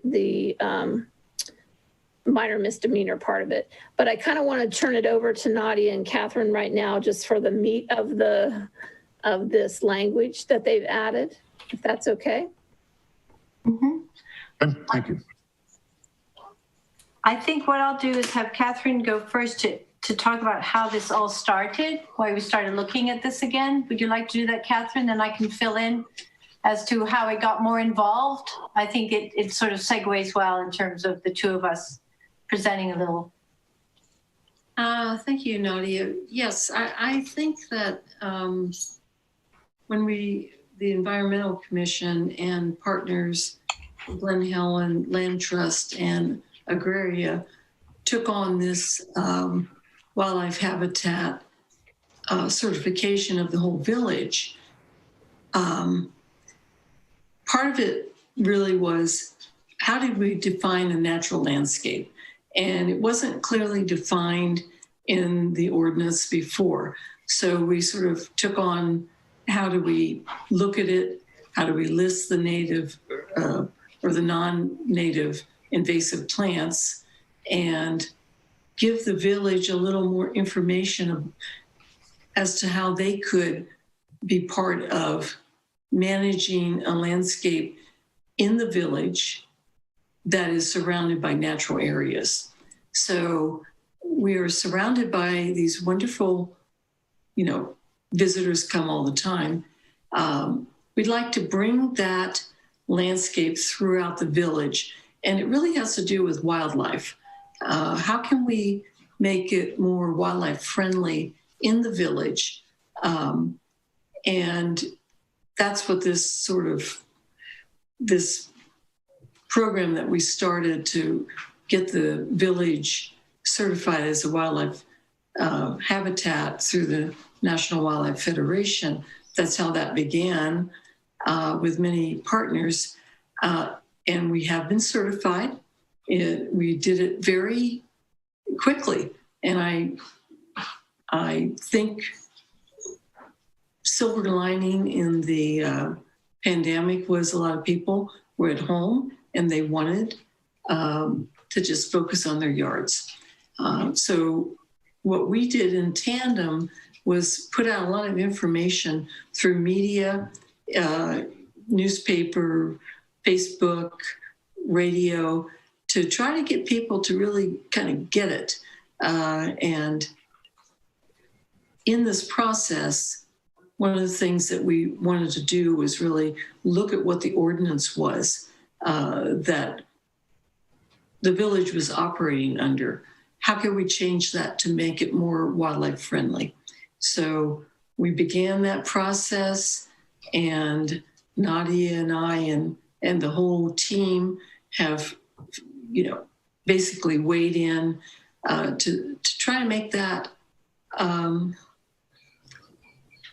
minor misdemeanor part of it. But I kind of want to turn it over to Nadia and Catherine right now, just for the meat of this language that they've added, if that's okay. Mm-hmm. Thank you. I think what I'll do is have Catherine go first to talk about how this all started, why we started looking at this again. Would you like to do that, Catherine? Then I can fill in as to how it got more involved. I think it sort of segues well in terms of the two of us presenting a little. Thank you, Nadia. Yes, I think that when the Environmental Commission and partners, Glen Helen Land Trust and Agraria, took on this wildlife habitat certification of the whole village, part of it really was, how did we define a natural landscape? And it wasn't clearly defined in the ordinance before. So we sort of took on, how do we look at it? How do we list the native or the non-native invasive plants and give the village a little more information as to how they could be part of managing a landscape in the village that is surrounded by natural areas. So we are surrounded by these wonderful, visitors come all the time. We'd like to bring that landscape throughout the village, and it really has to do with wildlife. How can we make it more wildlife friendly in the village? And that's what this program that we started to get the village certified as a wildlife habitat through the National Wildlife Federation. That's how that began with many partners. And we have been certified. We did it very quickly. And I think silver lining in the pandemic was a lot of people were at home and they wanted to just focus on their yards. So what we did in tandem was put out a lot of information through media, newspaper, Facebook, radio, to try to get people to really kind of get it. And in this process, one of the things that we wanted to do was really look at what the ordinance was that the village was operating under. How can we change that to make it more wildlife friendly? So we began that process, and Nadia and I and the whole team have, basically weighed in to try to make that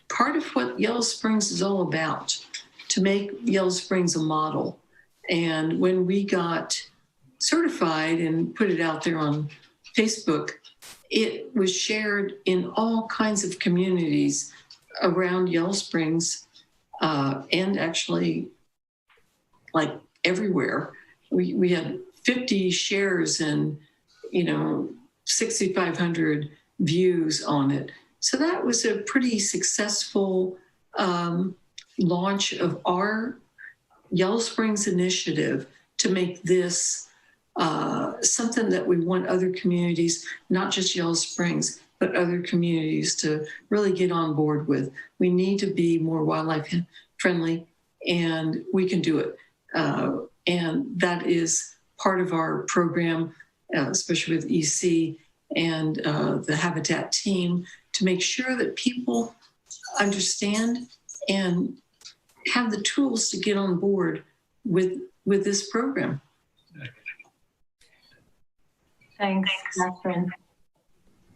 part of what Yellow Springs is all about, to make Yellow Springs a model. And when we got certified and put it out there on Facebook, it was shared in all kinds of communities around Yellow Springs, and actually like everywhere. We had 50 shares and 6,500 views on it. So that was a pretty successful launch of our Yellow Springs initiative to make this something that we want other communities, not just Yellow Springs, but other communities to really get on board with. We need to be more wildlife friendly, and we can do it. And that is part of our program, especially with EC and the Habitat team, to make sure that people understand and have the tools to get on board with this program. Thanks, Catherine.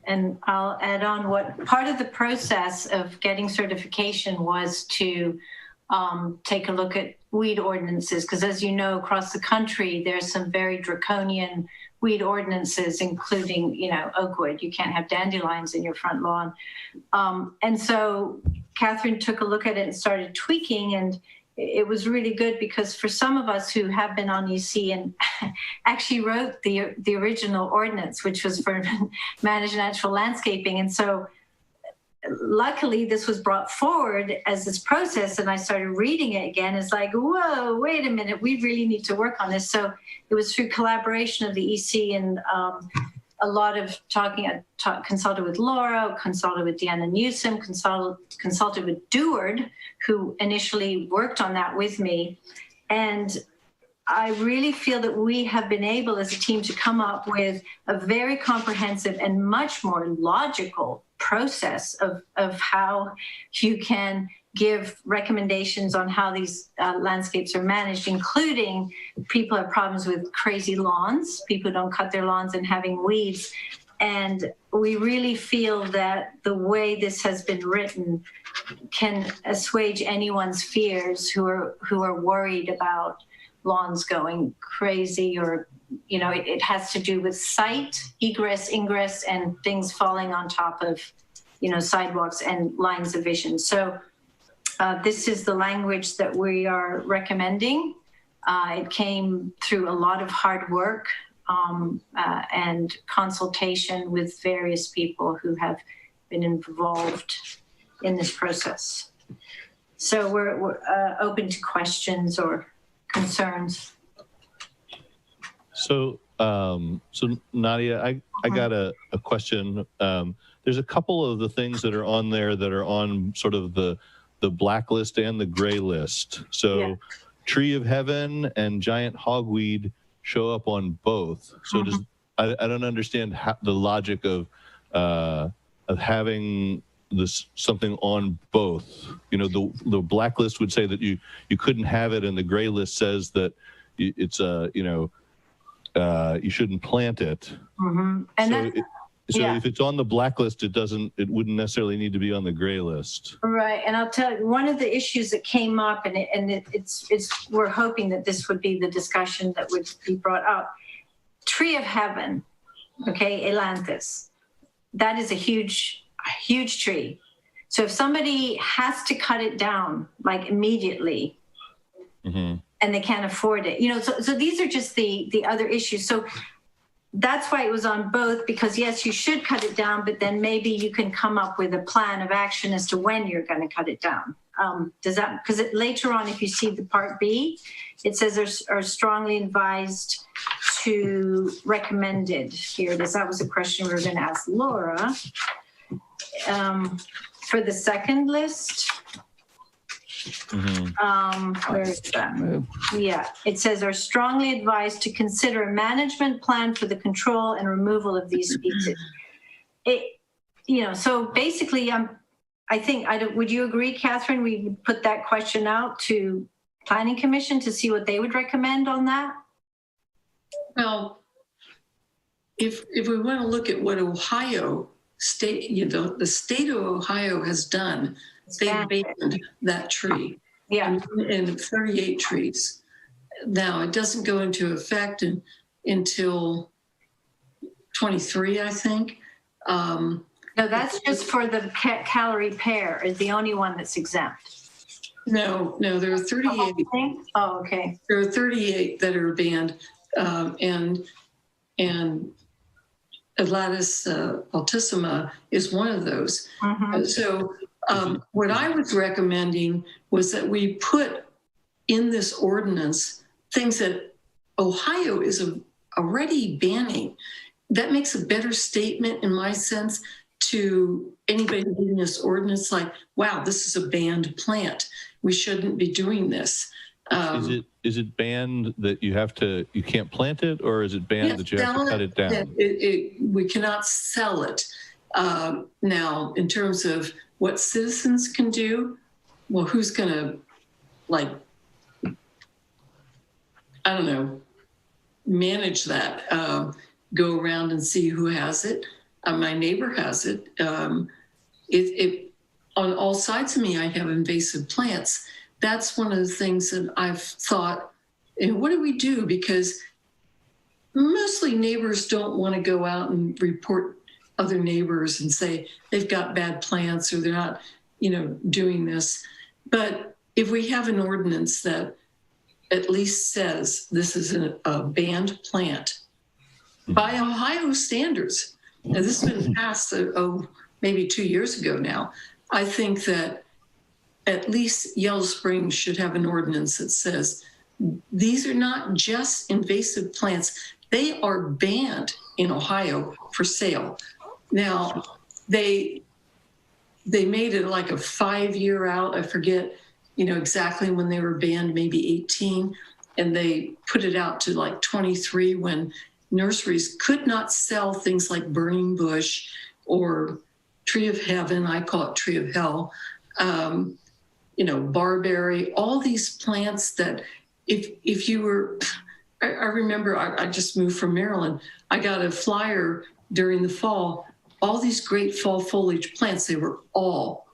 And I'll add on what part of the process of getting certification was to take a look at weed ordinances, because as you know, across the country, there's some very draconian weed ordinances, including, Oakwood. You can't have dandelions in your front lawn. And so Catherine took a look at it and started tweaking, and it was really good because for some of us who have been on EC and actually wrote the original ordinance, which was for managed natural landscaping. And so luckily this was brought forward as this process, and I started reading it again. It's like, whoa, wait a minute, we really need to work on this. So it was through collaboration of the EC and a lot of consulted with Laura, consulted with Deanna Newsom, consulted with Deward, who initially worked on that with me. And I really feel that we have been able as a team to come up with a very comprehensive and much more logical process of how you can give recommendations on how these landscapes are managed, including people have problems with crazy lawns, people don't cut their lawns and having weeds. And we really feel that the way this has been written can assuage anyone's fears who are worried about lawns going crazy, or it has to do with sight, egress, ingress, and things falling on top of sidewalks and lines of vision. So this is the language that we are recommending. It came through a lot of hard work and consultation with various people who have been involved in this process. So we're open to questions or concerns. So, so Nadia, I got a question. There's a couple of the things that are on there that are on sort of the blacklist and the gray list. So yeah. Tree of Heaven and Giant Hogweed show up on both. So does, I don't understand the logic of having this something on both. You know, the blacklist would say that you couldn't have it, and the gray list says that it's you know, you shouldn't plant it. And so yeah. If it's on the blacklist, it wouldn't necessarily need to be on the gray list. Right, and I'll tell you, one of the issues that came up, and we're hoping that this would be the discussion that would be brought up. Tree of Heaven, okay, Ailanthus, that is a huge tree. So if somebody has to cut it down like immediately, and they can't afford it, you know, so these are just the other issues. So that's why it was on both, because yes, you should cut it down, but then maybe you can come up with a plan of action as to when you're going to cut it down. Does that, because later on, if you see the part B, it says are strongly advised to recommended. Here it is. That was a question we were going to ask Laura. For the second list, where is that? Yeah, it says are strongly advised to consider a management plan for the control and removal of these species. You know, so basically, I think, would you agree, Catherine, we would put that question out to Planning Commission to see what they would recommend on that? Well, if we want to look at what Ohio state, you know, the state of Ohio has done, they banned that tree. Yeah. And 38 trees. Now, it doesn't go into effect until 23, I think. No, that's just for the calorie pear is the only one that's exempt. No, there are 38. Oh, okay. There are 38 that are banned, and Ailanthus altissima is one of those. So what I was recommending was that we put in this ordinance things that Ohio is already banning. That makes a better statement, in my sense, to anybody reading this ordinance, like, wow, this is a banned plant. We shouldn't be doing this. Is it banned that you can't plant it, or is it banned that you have to cut it down? We cannot sell it. Now, in terms of what citizens can do, well, who's going to, like, I don't know, manage that? Go around and see who has it. My neighbor has it. On all sides of me, I have invasive plants. That's one of the things that I've thought, and what do we do? Because mostly neighbors don't want to go out and report other neighbors and say they've got bad plants or they're not, you know, doing this. But if we have an ordinance that at least says this is a banned plant by Ohio standards, and this has been passed, maybe 2 years ago now, I think that at least Yellow Springs should have an ordinance that says these are not just invasive plants. They are banned in Ohio for sale. Now, they made it like a 5-year out. I forget, you know, exactly when they were banned, maybe 18. And they put it out to like 23 when nurseries could not sell things like burning bush or tree of heaven. I call it tree of hell. You know, barberry, all these plants that if you were, I remember I just moved from Maryland. I got a flyer during the fall, all these great fall foliage plants, they were all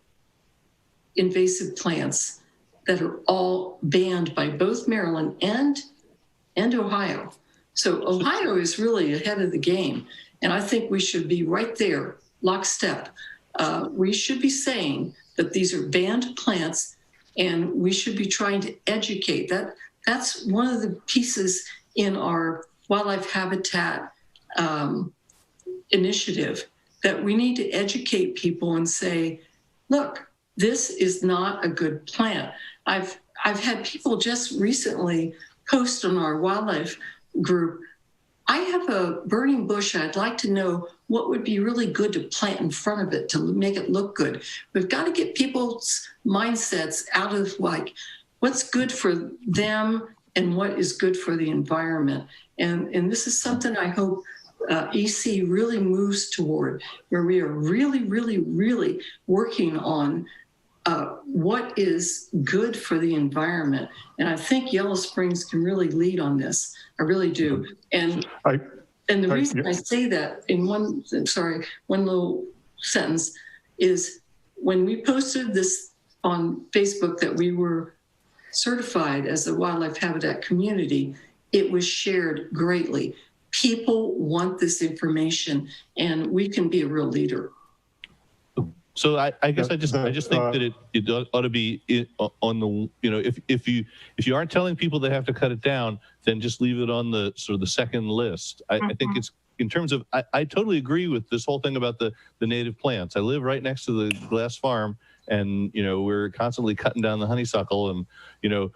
invasive plants that are all banned by both Maryland and Ohio. So Ohio is really ahead of the game. And I think we should be right there, lockstep. We should be saying that these are banned plants, and we should be trying to educate. That's one of the pieces in our wildlife habitat initiative, that we need to educate people and say, look, this is not a good plant. I've had people just recently post on our wildlife group, I have a burning bush. I'd like to know what would be really good to plant in front of it to make it look good. We've got to get people's mindsets out of like what's good for them and what is good for the environment. And this is something I hope EC really moves toward, where we are really, really, really working on what is good for the environment. And I think Yellow Springs can really lead on this. I really do. And the reason I say that in one little sentence is when we posted this on Facebook that we were certified as a wildlife habitat community, it was shared greatly. People want this information, and we can be a real leader. So I guess I just think that it ought to be on the, you know, if you aren't telling people they have to cut it down, then just leave it on the sort of the second list. I think it's in terms of, I totally agree with this whole thing about the native plants. I live right next to the glass farm, and, you know, we're constantly cutting down the honeysuckle, and, you know,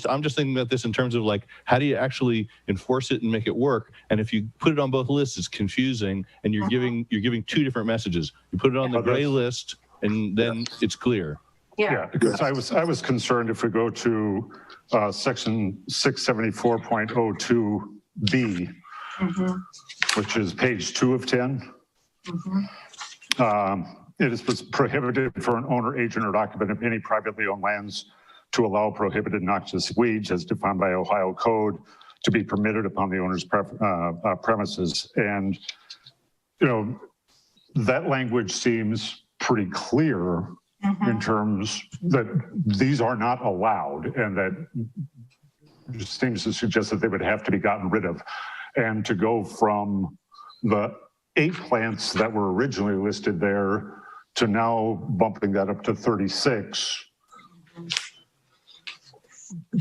I'm just thinking about this in terms of like, how do you actually enforce it and make it work? And if you put it on both lists, it's confusing, and you're giving two different messages. You put it on the gray list, and then it's clear. Yeah, because I was concerned if we go to section 674.02B, which is page 2 of 10. It is prohibited for an owner, agent, or occupant of any privately owned lands to allow prohibited noxious weeds as defined by Ohio code to be permitted upon the owner's premises. And, you know, that language seems pretty clear in terms that these are not allowed, and that just seems to suggest that they would have to be gotten rid of. And to go from the 8 plants that were originally listed there to now bumping that up to 36.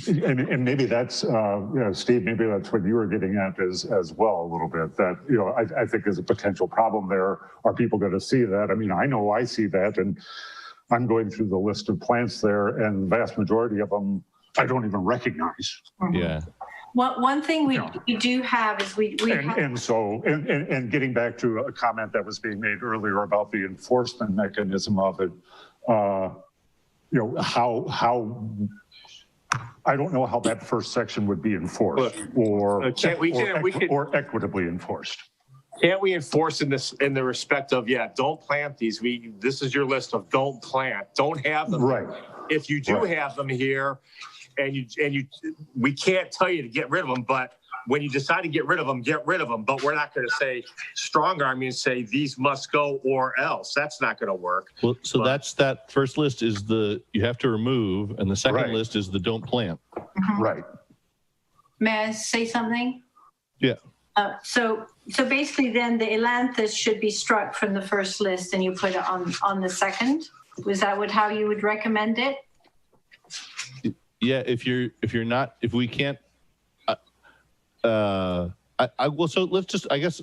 And maybe that's, you know, Steve, maybe that's what you were getting at as well a little bit, that, you know, I think is a potential problem there. Are people going to see that? I mean, I know I see that, and I'm going through the list of plants there, and the vast majority of them I don't even recognize. Yeah. One thing we do have is we have, and getting back to a comment that was being made earlier about the enforcement mechanism of it, you know, how I don't know how that first section would be enforced or equitably enforced. Can't we enforce in the respect of, don't plant these. This is your list of don't plant, don't have them. Right. If you do have them here, and we can't tell you to get rid of them, but when you decide to get rid of them, get rid of them. But we're not going to say strong arm you and say these must go or else. That's not going to work. Well, so that first list is you have to remove, and the second list is the don't plant. Right. May I say something? Yeah. So basically then the ailanthus should be struck from the first list and you put it on the second. Was that how you would recommend it? Yeah, if we can't, so let's just, I guess,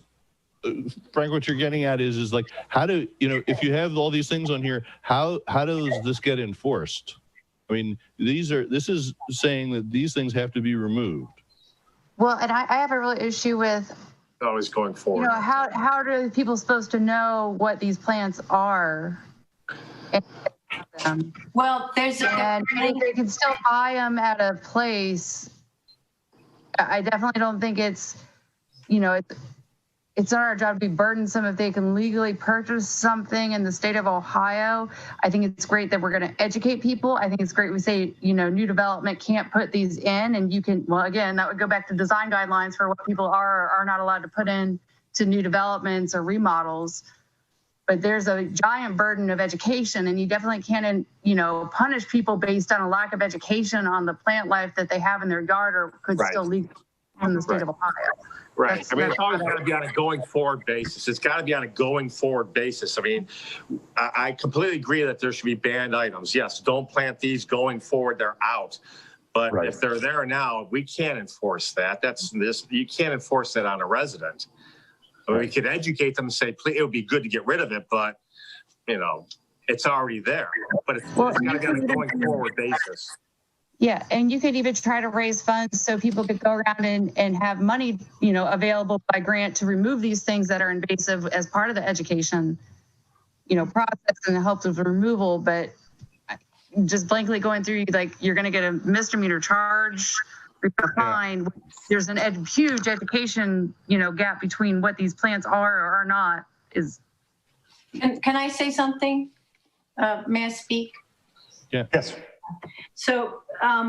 Frank, what you're getting at is like, how do, you know, if you have all these things on here, how does this get enforced? I mean, this is saying that these things have to be removed. Well, and I have a real issue with always going forward. You know, how are people supposed to know what these plants are? Well, and they can still buy them at a place. I definitely don't think it's, you know, it's not our job to be burdensome if they can legally purchase something in the state of Ohio. I think it's great that we're going to educate people. I think it's great we say, you know, new development can't put these in, and you can, well, again, that would go back to design guidelines for what people are not allowed to put in to new developments or remodels. But there's a giant burden of education, and you definitely can't, you know, punish people based on a lack of education on the plant life that they have in their yard or could still leave from the state of Ohio. Right. I mean, it's always got to be on a going forward basis. It's got to be on a going forward basis. I mean, I completely agree that there should be banned items. Yes, don't plant these going forward. They're out. But Right. if they're there now, we can't enforce that. You can't enforce that on a resident. I mean, we could educate them and say, please, it would be good to get rid of it, but it's already there. But it's got to be on a going forward basis. Yeah, and you could even try to raise funds so people could go around and have money, available by grant to remove these things that are invasive as part of the education, process and the help of removal. But just blankly going through, like, you're going to get a misdemeanor charge, a fine. There's a huge education, gap between what these plants are or are not. Can I say something? May I speak? Yeah. Yes. So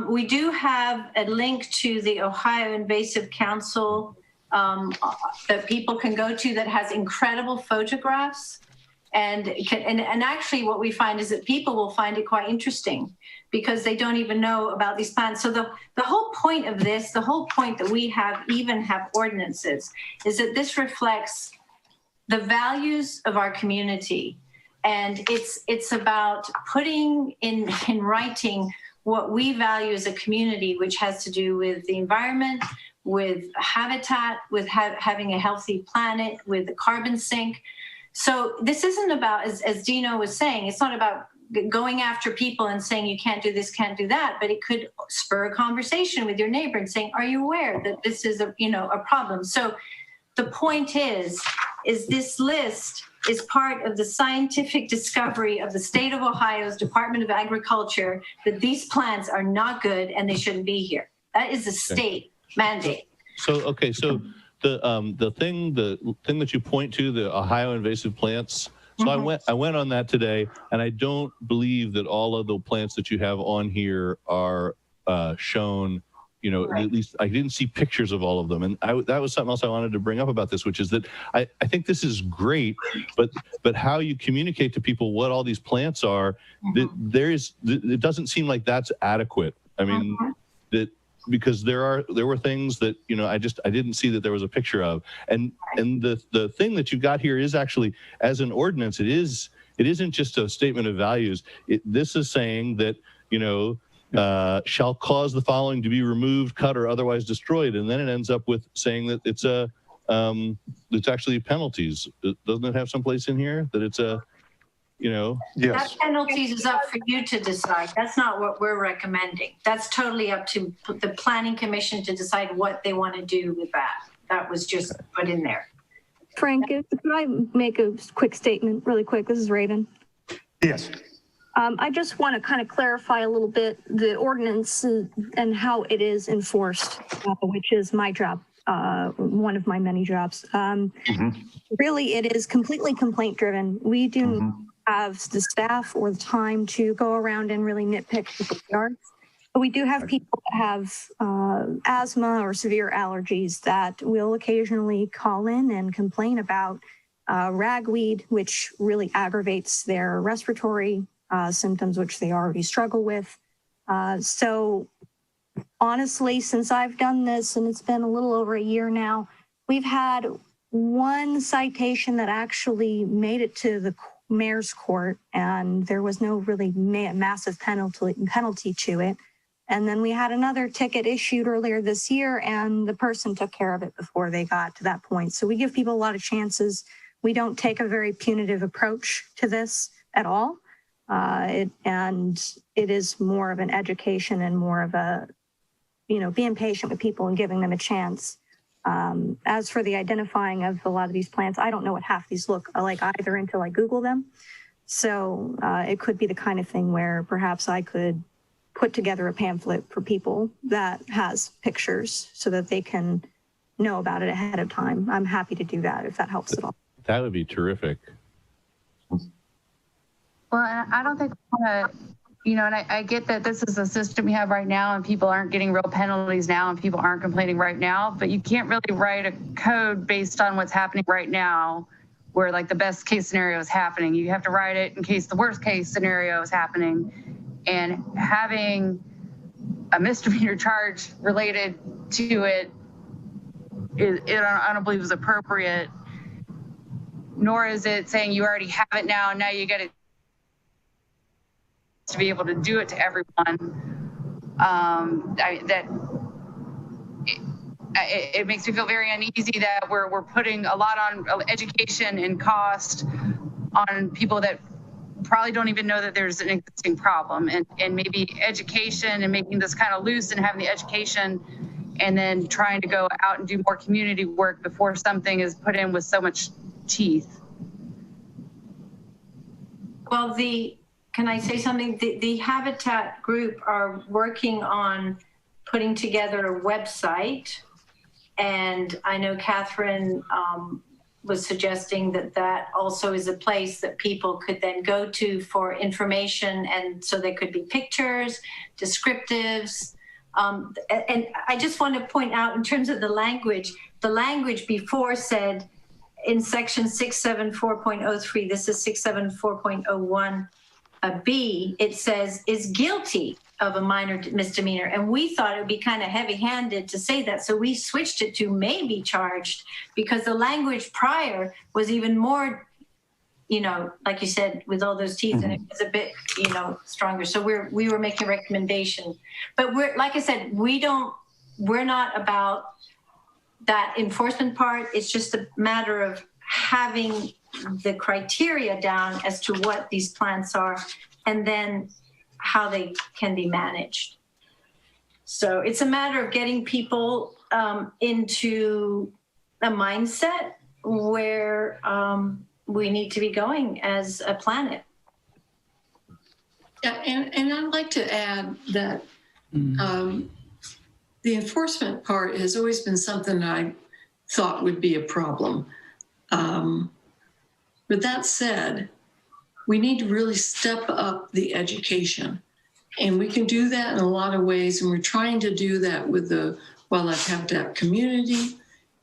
we do have a link to the Ohio Invasive Council that people can go to that has incredible photographs. And actually what we find is that people will find it quite interesting because they don't even know about these plants. So the whole point of this, the whole point that we have ordinances, is that this reflects the values of our community. And it's about putting in writing what we value as a community, which has to do with the environment, with habitat, with having a healthy planet, with the carbon sink. So this isn't about, as Dino was saying, it's not about going after people and saying you can't do this, can't do that, but it could spur a conversation with your neighbor and saying, are you aware that this is a problem? So the point is this list is part of the scientific discovery of the state of Ohio's Department of Agriculture that these plants are not good and they shouldn't be here. That is a state mandate. So the thing that you point to, the Ohio invasive plants. So I went on that today, and I don't believe that all of the plants that you have on here are shown. Right. At least I didn't see pictures of all of them. And that was something else I wanted to bring up about this, which is that I think this is great, but how you communicate to people what all these plants are, it doesn't seem like that's adequate. I mean, because there were things that, I didn't see that there was a picture of. And the thing that you got here is actually, as an ordinance, it isn't just a statement of values. This is saying that, shall cause the following to be removed, cut, or otherwise destroyed. And then it ends up with saying that it's actually penalties. Doesn't it have someplace in here that it's Yes. That penalties is up for you to decide. That's not what we're recommending. That's totally up to the Planning Commission to decide what they want to do with that. That was just put in there. Frank, could I make a quick statement really quick? This is Raven. Yes. I just want to kind of clarify a little bit the ordinance and how it is enforced, which is my job, one of my many jobs. Really, it is completely complaint driven. We do have the staff or the time to go around and really nitpick people's yards. But we do have people that have asthma or severe allergies that will occasionally call in and complain about ragweed, which really aggravates their respiratory symptoms, which they already struggle with. So honestly, since I've done this, and it's been a little over a year now, we've had one citation that actually made it to the mayor's court, and there was no really massive penalty to it. And then we had another ticket issued earlier this year, and the person took care of it before they got to that point. So we give people a lot of chances. We don't take a very punitive approach to this at all. And it is more of an education and more of a, being patient with people and giving them a chance. As for the identifying of a lot of these plants, I don't know what half these look like either until I Google them. So it could be the kind of thing where perhaps I could put together a pamphlet for people that has pictures so that they can know about it ahead of time. I'm happy to do that if that helps at all. That would be terrific. Well, I don't think, and I get that this is a system we have right now and people aren't getting real penalties now and people aren't complaining right now, but you can't really write a code based on what's happening right now where like the best case scenario is happening. You have to write it in case the worst case scenario is happening, and having a misdemeanor charge related to it, I don't believe is appropriate, nor is it saying you already have it now and now you got to be able to do it to everyone. It makes me feel very uneasy that we're putting a lot on education and cost on people that probably don't even know that there's an existing problem, and maybe education and making this kind of loose and having the education and then trying to go out and do more community work before something is put in with so much teeth. Well, can I say something? The Habitat group are working on putting together a website. And I know Catherine was suggesting that also is a place that people could then go to for information. And so there could be pictures, descriptives. And I just want to point out in terms of the language before said in section 674.03, this is 674.01 B, it says is guilty of a minor misdemeanor. And we thought it would be kind of heavy-handed to say that. So we switched it to may be charged, because the language prior was even more, like you said, with all those teeth, and it was a bit, stronger. So we were making a recommendation. But like I said, we're not about that enforcement part. It's just a matter of having the criteria down as to what these plants are, and then how they can be managed. So it's a matter of getting people into a mindset where we need to be going as a planet. Yeah, and I'd like to add that the enforcement part has always been something I thought would be a problem. But that said, we need to really step up the education. And we can do that in a lot of ways. And we're trying to do that with the Wildlife Habitat community,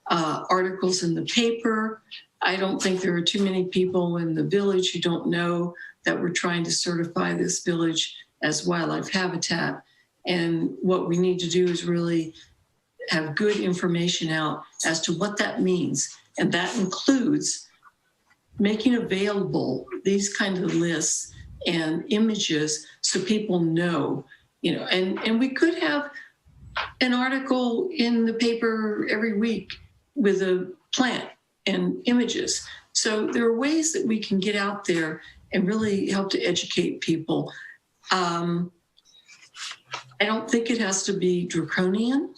articles in the paper. I don't think there are too many people in the village who don't know that we're trying to certify this village as wildlife habitat. And what we need to do is really have good information out as to what that means. And that includes making available these kind of lists and images so people know, and we could have an article in the paper every week with a plant and images. So there are ways that we can get out there and really help to educate people. I don't think it has to be draconian,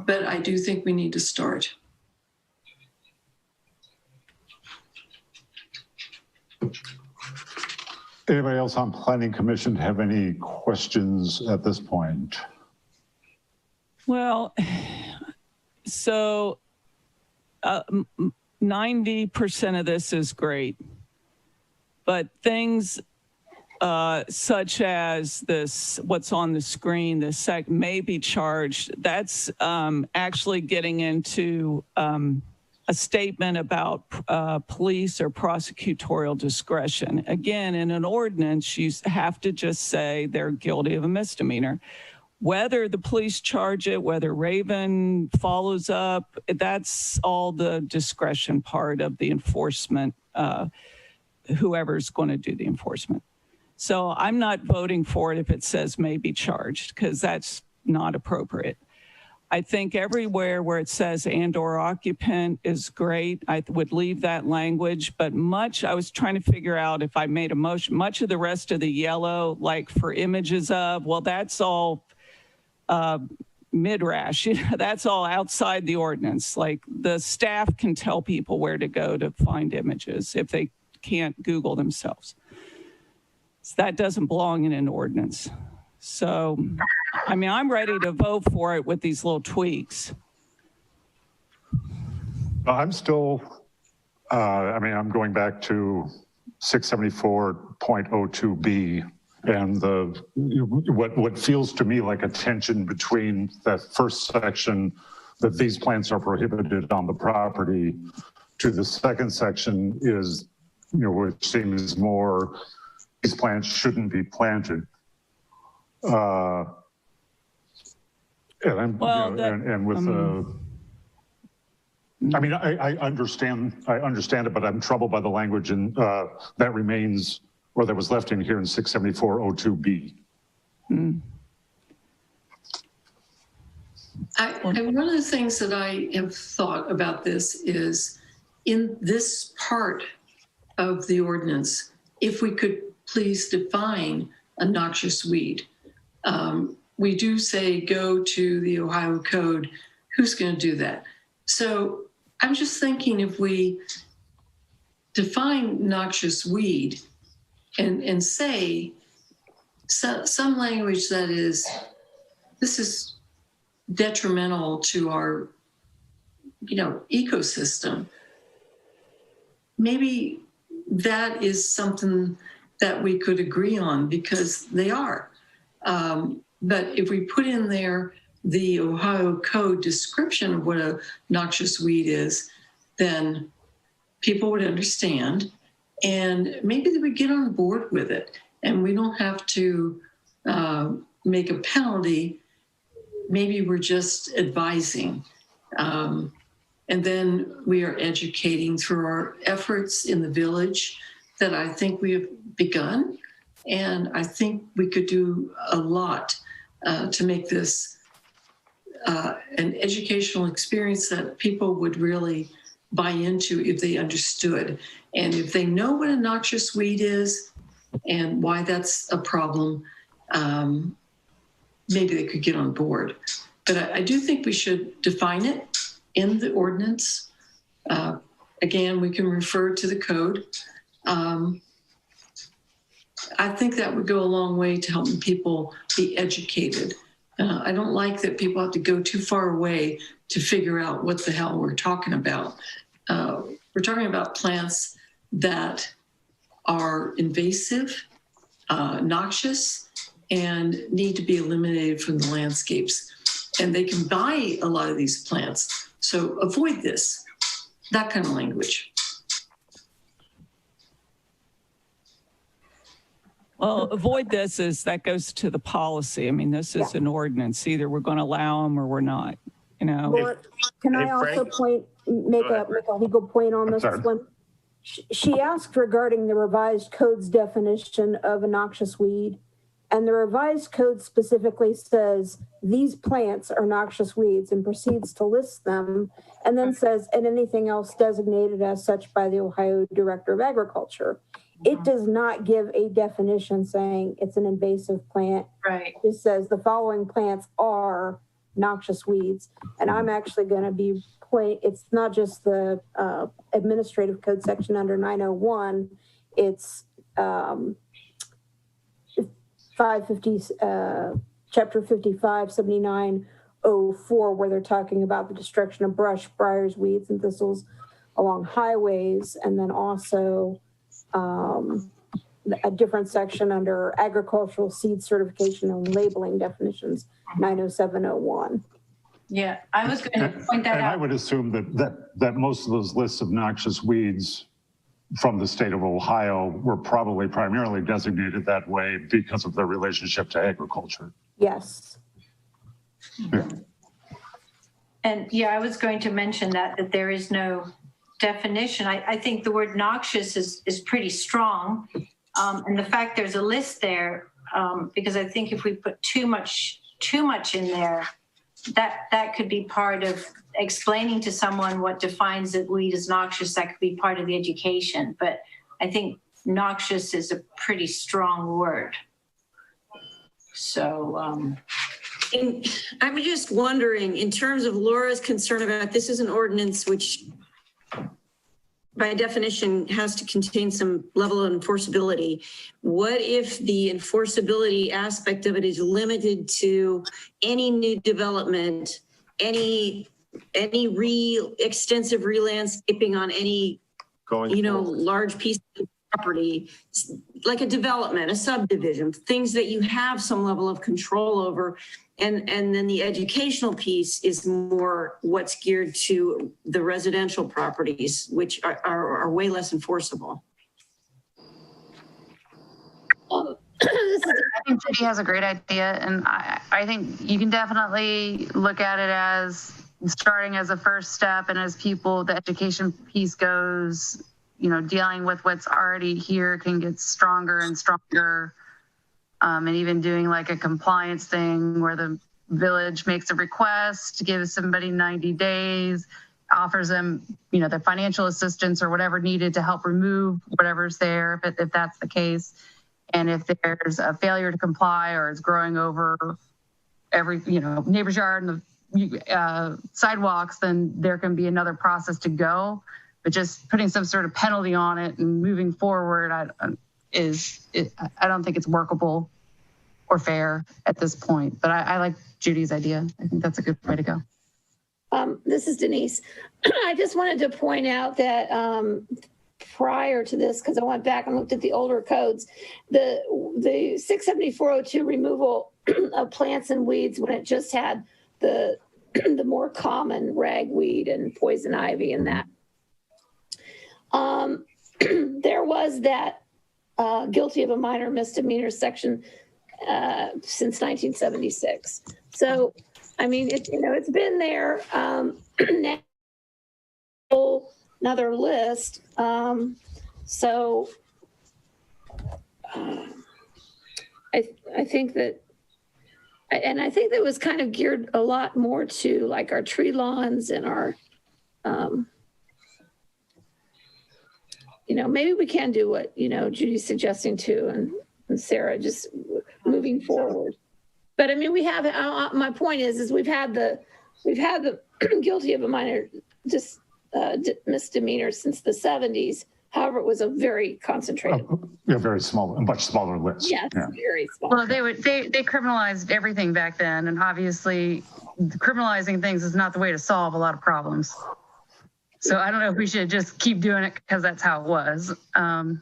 but I do think we need to start. Anybody else on Planning Commission have any questions at this point? Well, so 90% of this is great, but things such as this, what's on the screen, this may be charged, that's actually getting into a statement about police or prosecutorial discretion. Again, in an ordinance, you have to just say they're guilty of a misdemeanor. Whether the police charge it, whether Raven follows up, that's all the discretion part of the enforcement, whoever's going to do the enforcement. So I'm not voting for it if it says may be charged, because that's not appropriate. I think everywhere where it says and/or occupant is great. I would leave that language, but I was trying to figure out if I made a motion, much of the rest of the yellow, like for images of, well, that's all midrash. That's all outside the ordinance. Like the staff can tell people where to go to find images if they can't Google themselves. So that doesn't belong in an ordinance. So, I mean, I'm ready to vote for it with these little tweaks. I'm still, I'm going back to 674.02B and what feels to me like a tension between that first section that these plants are prohibited on the property to the second section is, which seems more, these plants shouldn't be planted. I understand it, but I'm troubled by the language and that remains, or that was left in here in 674.02B. One of the things that I have thought about this is in this part of the ordinance, if we could please define a noxious weed. We do say go to the Ohio Code. Who's going to do that? So I'm just thinking if we define noxious weed and say some language that is, this is detrimental to our, ecosystem. Maybe that is something that we could agree on because they are. But if we put in there the Ohio Code description of what a noxious weed is, then people would understand and maybe they would get on board with it. And we don't have to make a penalty. Maybe we're just advising. And then we are educating through our efforts in the village that I think we have begun. And I think we could do a lot to make this an educational experience that people would really buy into if they understood. And if they know what a noxious weed is and why that's a problem, maybe they could get on board. But I do think we should define it in the ordinance. Again, we can refer to the code. I think that would go a long way to helping people be educated. I don't like that people have to go too far away to figure out what the hell we're talking about. We're talking about plants that are invasive, noxious, and need to be eliminated from the landscapes. And they can buy a lot of these plants. So avoid this, that kind of language. Well, avoid this is that goes to the policy. I mean, this is an ordinance. Either we're going to allow them or we're not, Well, can I also make a legal point on this one? She asked regarding the revised code's definition of a noxious weed, and the revised code specifically says these plants are noxious weeds and proceeds to list them, and then says, and anything else designated as such by the Ohio Director of Agriculture. It does not give a definition saying it's an invasive plant. Right. It says the following plants are noxious weeds. And I'm actually going to be it's not just the administrative code section under 901. It's 550, chapter 55, 7904, where they're talking about the destruction of brush, briars, weeds, and thistles along highways. And then also a different section under agricultural seed certification and labeling definitions, 90701. Yeah, I was going to point that out. And I would assume that most of those lists of noxious weeds from the state of Ohio were probably primarily designated that way because of their relationship to agriculture. Yes. Yeah. And yeah, I was going to mention that there is no definition. I think the word noxious is pretty strong. And the fact there's a list there, because I think if we put too much in there, that could be part of explaining to someone what defines that weed as noxious. That could be part of the education. But I think noxious is a pretty strong word. So and I'm just wondering, in terms of Laura's concern about this is an ordinance which by definition has to contain some level of enforceability. What if the enforceability aspect of it is limited to any new development, any extensive re-landscaping on any, large piece of property, like a development, a subdivision, things that you have some level of control over. And then the educational piece is more what's geared to the residential properties, which are way less enforceable. I think Judy has a great idea, and I think you can definitely look at it as starting as a first step, and as the education piece goes, dealing with what's already here can get stronger and stronger. And even doing like a compliance thing where the village makes a request, gives somebody 90 days, offers them, the financial assistance or whatever needed to help remove whatever's there, if that's the case. And if there's a failure to comply or it's growing over every, neighbor's yard and the sidewalks, then there can be another process to go. But just putting some sort of penalty on it and moving forward I don't think it's workable or fair at this point. But I like Judy's idea. I think that's a good way to go. This is Denise. I just wanted to point out that prior to this, because I went back and looked at the older codes, the 67402 removal of plants and weeds when it just had the more common ragweed and poison ivy and that. There was that guilty of a minor misdemeanor section since 1976. So, I mean, it's been there. Now, another list. I think that, and I think that was kind of geared a lot more to like our tree lawns and our, maybe we can do what, Judy's suggesting too, and Sarah, just moving forward. But I mean, we have, my point is we've had the guilty of a minor misdemeanor since the 70s. However, it was a very concentrated. Very small, a much smaller list. Yes, yeah. Very small. Well, they criminalized everything back then, and obviously criminalizing things is not the way to solve a lot of problems. So I don't know if we should just keep doing it because that's how it was. Are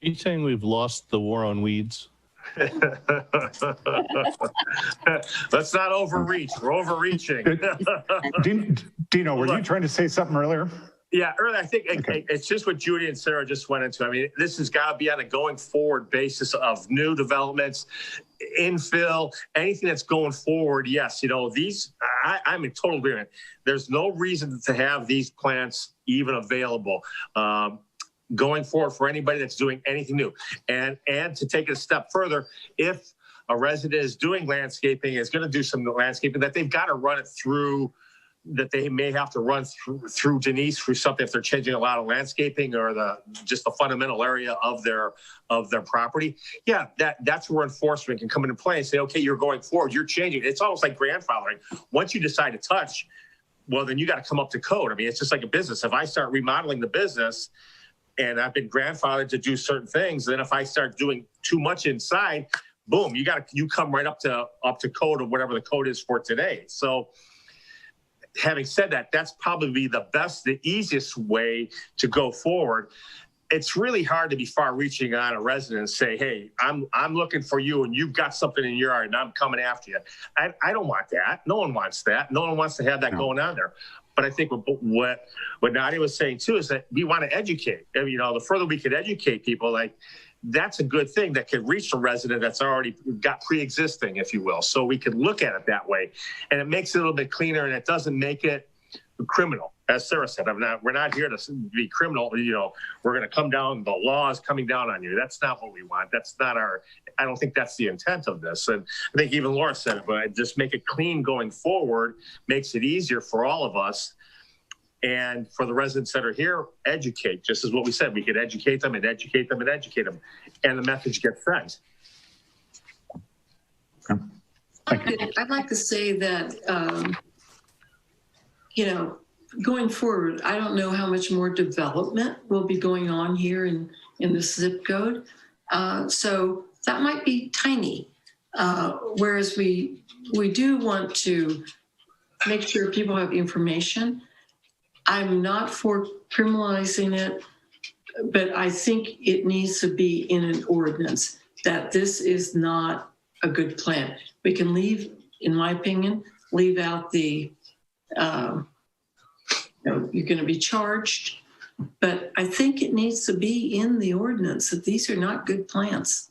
you saying we've lost the war on weeds? Let's not overreach. We're overreaching. Dino, were you trying to say something earlier? Yeah, earlier, I think it's just what Judy and Sarah just went into. I mean, this has got to be on a going forward basis of new developments, infill, anything that's going forward. Yes, I'm in total agreement. There's no reason to have these plants even available going forward for anybody that's doing anything new. And to take it a step further, if a resident is doing landscaping, is going to do some landscaping, that they've got to run it through, that they may have to run through Denise through something if they're changing a lot of landscaping or just the fundamental area of their property. Yeah, that's where enforcement can come into play and say, okay, you're going forward, you're changing. It's almost like grandfathering. Once you decide to touch, well, then you got to come up to code. I mean, it's just like a business. If I start remodeling the business and I've been grandfathered to do certain things, then if I start doing too much inside, boom, you come right up to code of whatever the code is for today. So having said that, that's probably the easiest way to go forward. It's really hard to be far reaching on a resident and say, hey, I'm looking for you and you've got something in your yard and I'm coming after you. I don't want that. No one wants that. No one wants to have that going on there. But I think what Nadia was saying too is that we want to educate. The further we could educate people, like that's a good thing that could reach a resident that's already got pre-existing, if you will. So we could look at it that way, and it makes it a little bit cleaner, and it doesn't make it criminal. As Sarah said, we're not here to be criminal. We're going to come down. The law is coming down on you. That's not what we want. That's not I don't think that's the intent of this. And I think even Laura said it, but just make it clean going forward makes it easier for all of us. And for the residents that are here, educate, just as what we said. We could educate them and educate them and educate them. And the message gets sent. I'd like to say that, going forward, I don't know how much more development will be going on here in this zip code. So that might be tiny. Whereas we do want to make sure people have information. I'm not for criminalizing it, but I think it needs to be in an ordinance that this is not a good plan. We can in my opinion, leave out the, you're going to be charged, but I think it needs to be in the ordinance that these are not good plants.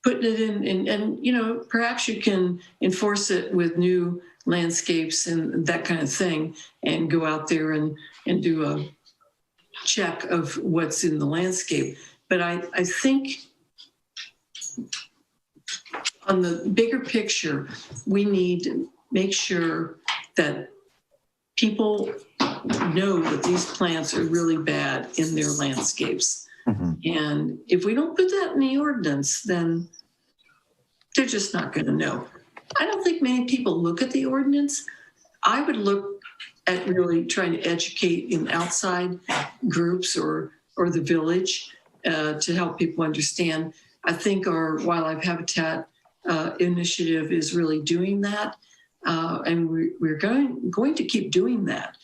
Putting it in, and perhaps you can enforce it with new landscapes and that kind of thing, and go out there and do a check of what's in the landscape. But I think on the bigger picture, we need to make sure that people know that these plants are really bad in their landscapes. And if we don't put that in the ordinance, then they're just not going to know. I don't think many people look at the ordinance. I would look at really trying to educate in outside groups or the village to help people understand. I think our wildlife habitat initiative is really doing that. And we're going to keep doing that.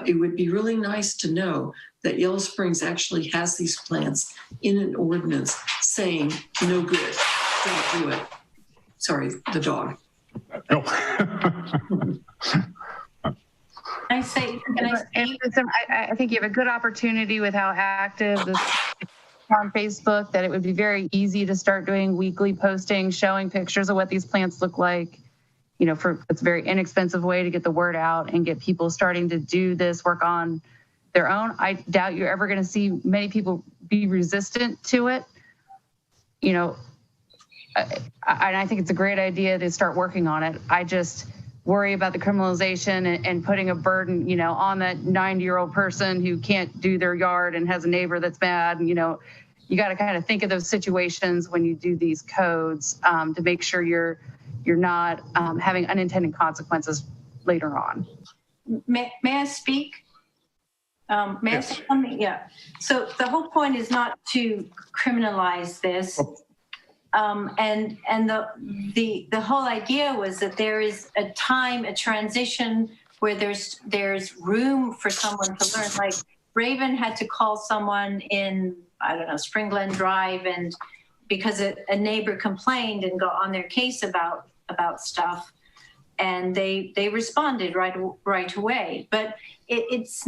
It would be really nice to know that Yellow Springs actually has these plants in an ordinance saying, no good, don't do it. Sorry, the dog. No. I think you have a good opportunity with how active this on Facebook, that it would be very easy to start doing weekly posting, showing pictures of what these plants look like. You know, it's a very inexpensive way to get the word out and get people starting to do this work on their own. I doubt you're ever going to see many people be resistant to it. You know, I think it's a great idea to start working on it. I just worry about the criminalization and putting a burden, you know, on that 90-year-old person who can't do their yard and has a neighbor that's bad. And, you know, you got to kind of think of those situations when you do these codes to make sure you're not having unintended consequences later on. May I speak? May I say something? Yeah. So the whole point is not to criminalize this. And the whole idea was that there is a time, a transition where there's room for someone to learn. Like Raven had to call someone in, I don't know, Spring Glen Drive, and because a neighbor complained and got on their case about stuff, and they responded right away. But it's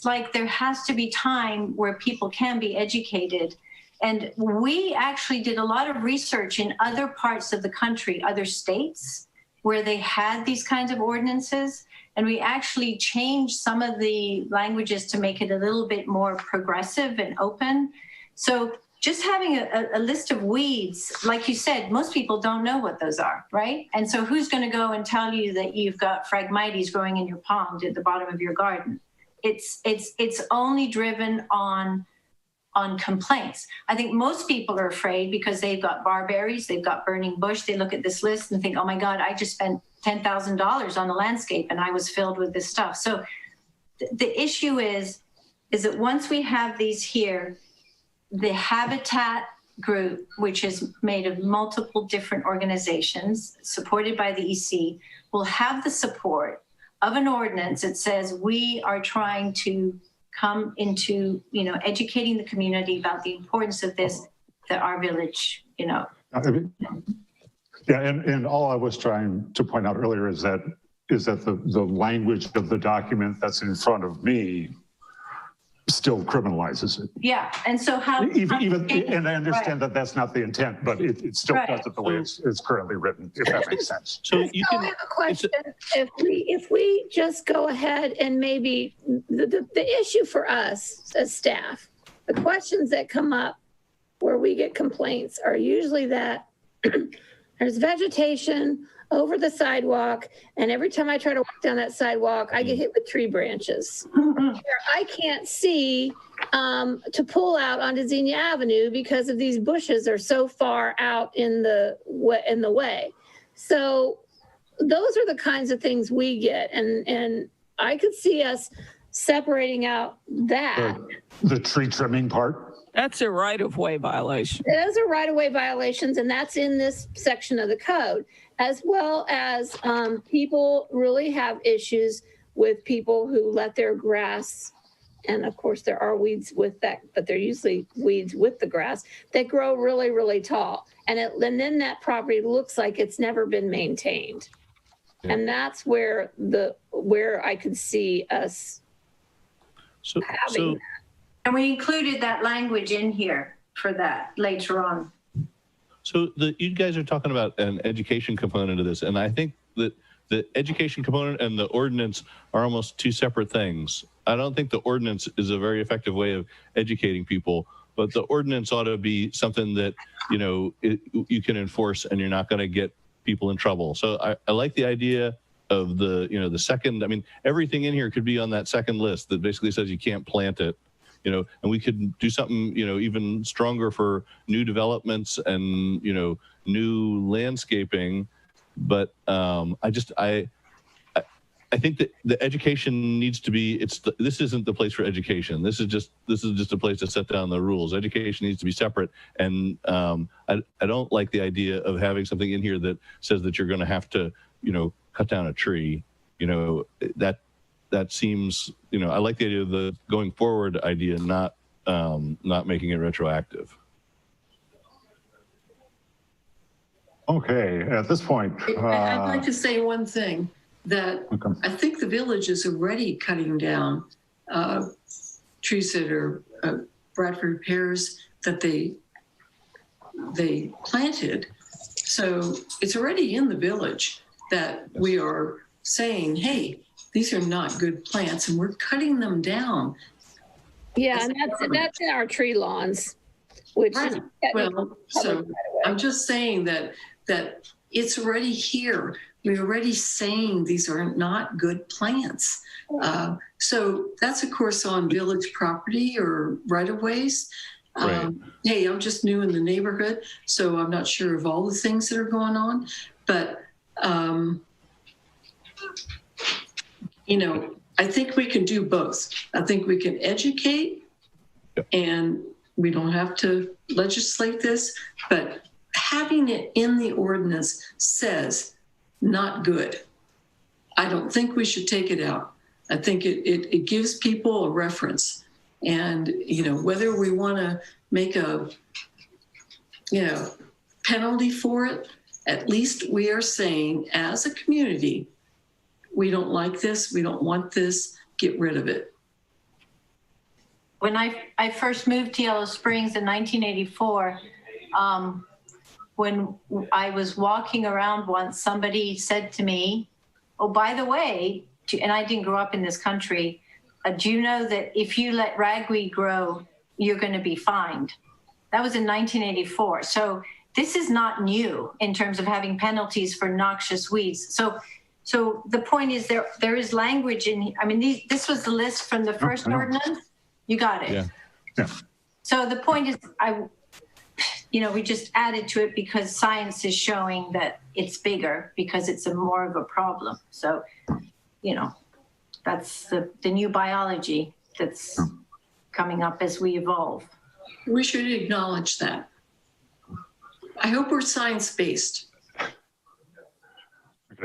like there has to be time where people can be educated. And we actually did a lot of research in other parts of the country, other states, where they had these kinds of ordinances. And we actually changed some of the languages to make it a little bit more progressive and open. So just having a list of weeds, like you said, most people don't know what those are, right? And so who's going to go and tell you that you've got Phragmites growing in your pond at the bottom of your garden? It's only driven on complaints. I think most people are afraid because they've got barberries, they've got burning bush. They look at this list and think, oh my God, I just spent $10,000 on the landscape and I was filled with this stuff. So the issue is that once we have these here, the Habitat group, which is made of multiple different organizations supported by the EC, will have the support of an ordinance that says we are trying to come into, you know, educating the community about the importance of this, that our village, you know. Yeah, and all I was trying to point out earlier is that the language of the document that's in front of me still criminalizes it. Yeah, and so how? And I understand that that's not the intent, but it still does it the way it's currently written, if that makes sense. So I have a question. If we just go ahead and maybe the issue for us as staff, the questions that come up where we get complaints are usually that there's vegetation over the sidewalk, and every time I try to walk down that sidewalk, I get hit with tree branches. I can't see to pull out onto Xenia Avenue because of these bushes are so far out in the way. So those are the kinds of things we get, and I could see us separating out that. The tree trimming part? That's a right-of-way violation. Those are right-of-way violations, and that's in this section of the code, as well as people really have issues with people who let their grass, and of course there are weeds with that, but they're usually weeds with the grass that grow really, really tall. And then that property looks like it's never been maintained. Yeah. And that's where I could see us having that. And we included that language in here for that later on. So you guys are talking about an education component of this, and I think that the education component and the ordinance are almost two separate things. I don't think the ordinance is a very effective way of educating people but the ordinance ought to be something that, you can enforce and you're not going to get people in trouble. So I like the idea of the second, I mean, everything in here could be on that second list that basically says you can't plant it, and we could do something, even stronger for new developments and, new landscaping. But I think that the education needs to be, this isn't the place for education. This is just a place to set down the rules. Education needs to be separate. And I don't like the idea of having something in here that says that you're going to have to, cut down a tree. That seems, I like the idea of the going forward idea, not making it retroactive. Okay, at this point. I'd like to say one thing, that I think the village is already cutting down trees that are Bradford pears that they planted. So it's already in the village that we are saying, hey, these are not good plants, and we're cutting them down. Yeah, and that's in our tree lawns, which is well, so I'm just saying that it's already here. We're already saying these are not good plants. So that's of course on village property or right-of-ways. Right. Hey, I'm just new in the neighborhood, so I'm not sure of all the things that are going on, but I think we can do both. I think we can educate, and we don't have to legislate this, but having it in the ordinance says not good. I don't think we should take it out. I think it gives people a reference. And, whether we want to make a, penalty for it, at least we are saying as a community, we don't like this, we don't want this, get rid of it. When I first moved to Yellow Springs in 1984, when I was walking around once, somebody said to me, oh, by the way, and I didn't grow up in this country, do you know that if you let ragweed grow, you're going to be fined? That was in 1984. So this is not new in terms of having penalties for noxious weeds. So the point is there is language in, this was the list from the first ordinance. You got it. Yeah. So the point is, we just added to it because science is showing that it's bigger because it's more of a problem. So, that's the new biology that's coming up as we evolve. We should acknowledge that. I hope we're science-based.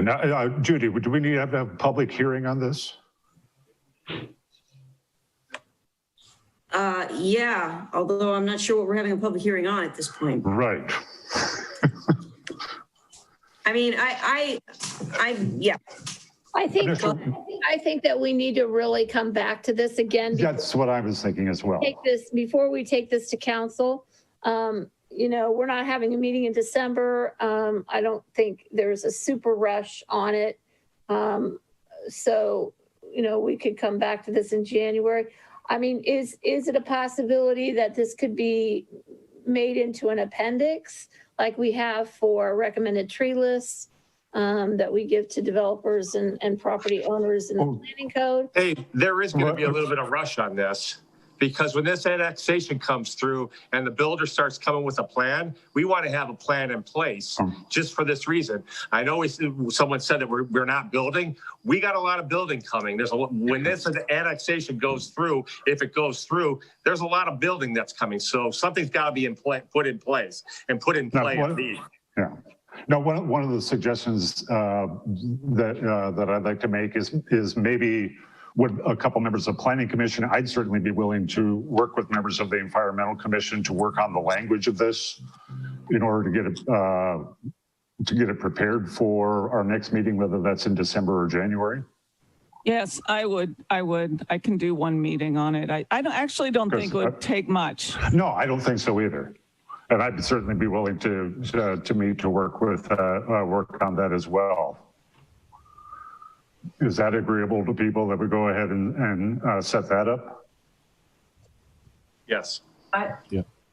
Now, Judy, do we need to have a public hearing on this? Yeah, although I'm not sure what we're having a public hearing on at this point. Right. Yeah. I think that we need to really come back to this again. That's what I was thinking as well. Before we take this to council. We're not having a meeting in December. I don't think there's a super rush on it. So, we could come back to this in January. Is it a possibility that this could be made into an appendix like we have for recommended tree lists that we give to developers and property owners in the planning code? Hey, there is going to be a little bit of rush on this, because when this annexation comes through and the builder starts coming with a plan, we want to have a plan in place just for this reason. I know someone said that we're not building. We got a lot of building coming. When this annexation goes through, if it goes through, there's a lot of building that's coming. So something's got to be put in place and put in play. Yeah. No, one of the suggestions that I'd like to make is maybe with a couple members of Planning Commission, I'd certainly be willing to work with members of the Environmental Commission to work on the language of this in order to get it prepared for our next meeting, whether that's in December or January. Yes, I would. I can do one meeting on it. I don't think it would take much. No, I don't think so either. And I'd certainly be willing to meet to work on that as well. Is that agreeable to people that we go ahead and set that up? Yes.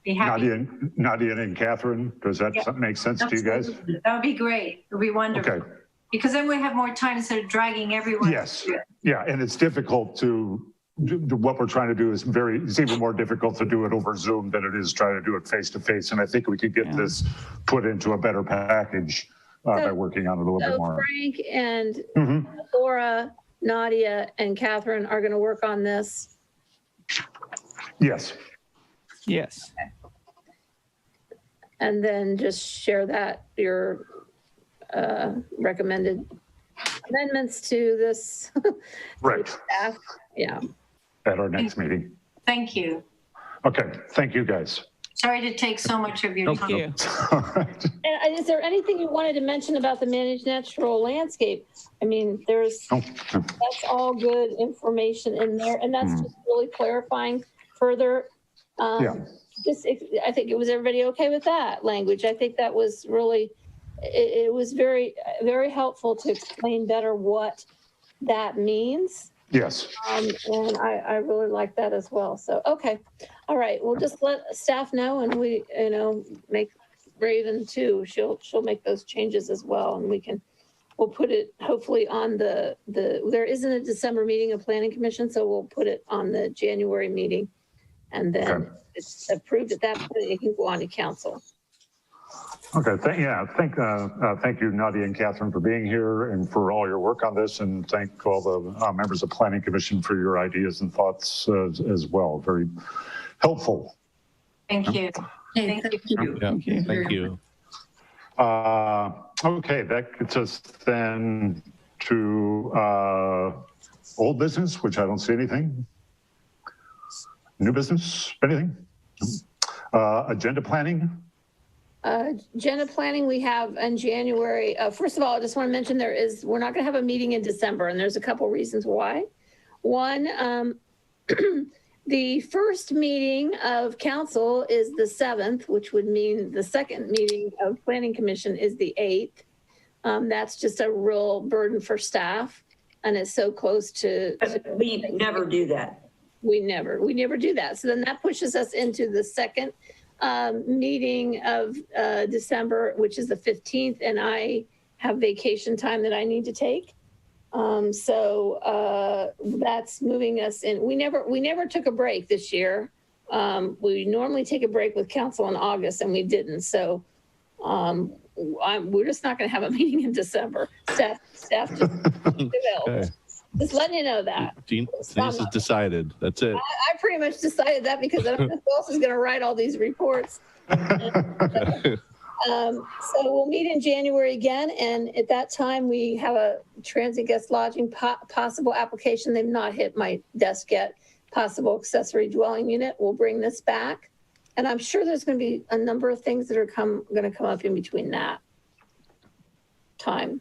Be happy. Nadia and Catherine, does that make sense to you guys? That would be great. It would be wonderful. Okay. Because then we have more time instead of dragging everyone. Yes. Yeah, and it's difficult what we're trying to do is it's even more difficult to do it over Zoom than it is trying to do it face to face. And I think we could get this put into a better package by working on it a little bit more. Frank and Laura, Nadia, and Catherine are going to work on this. Yes. Yes. And then just share that, your recommended amendments to this. Right. Staff. Yeah. At our next meeting. Thank you. Okay. Thank you, guys. Sorry to take so much of your time. All right. And is there anything you wanted to mention about the managed natural landscape? I mean, that's all good information in there, and that's just really clarifying further. I think was everybody okay with that language? I think that was really, it was very, very helpful to explain better what that means. Yes. And I really like that as well. So, okay. All right. We'll just let staff know, and we, make Raven too. She'll make those changes as well. And we'll put it hopefully on there isn't a December meeting of Planning Commission, so we'll put it on the January meeting. And then it's approved at that point, it can go on to council. Okay, thank you, Nadia and Catherine, for being here and for all your work on this, and thank all the members of Planning Commission for your ideas and thoughts as well. Very helpful. Thank you. Thank you. Thank you. Okay, that gets us then to old business, which I don't see anything. New business, anything? Agenda planning? Agenda planning we have in January. First of all, I just want to mention we're not going to have a meeting in December, and there's a couple reasons why. One, the first meeting of council is the 7th, which would mean the second meeting of Planning Commission is the 8th. That's just a real burden for staff, and it's so close to. We never do that. We never do that. So then that pushes us into the second meeting of December, which is the 15th, and I have vacation time that I need to take. So that's moving us in. We never took a break this year. We normally take a break with council in August, and we didn't. So we're just not going to have a meeting in December. Staff just just letting you know that. Denise has decided. That's it. I pretty much decided that because I don't know who else is going to write all these reports. So we'll meet in January again, and at that time we have a transient guest lodging possible application. They've not hit my desk yet. Possible accessory dwelling unit. We'll bring this back, and I'm sure there's going to be a number of things that are going to come up in between that time.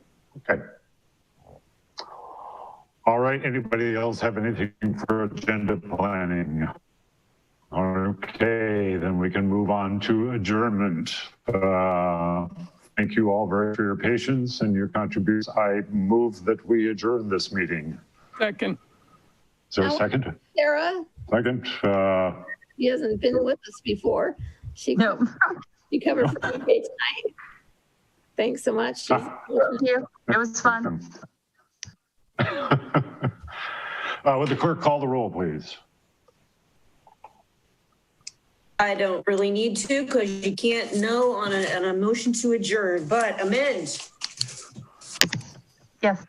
Okay. All right. Anybody else have anything for agenda planning? Okay, then we can move on to adjournment. Thank you all very much for your patience and your contributions. I move that we adjourn this meeting. Second. Is there a second? Sarah? Second. She hasn't been with us before. She covered for me tonight. Thanks so much. Thank you. It was fun. Would the clerk call the roll, please? I don't really need to because you can't know on a motion to adjourn, but amend. Yes.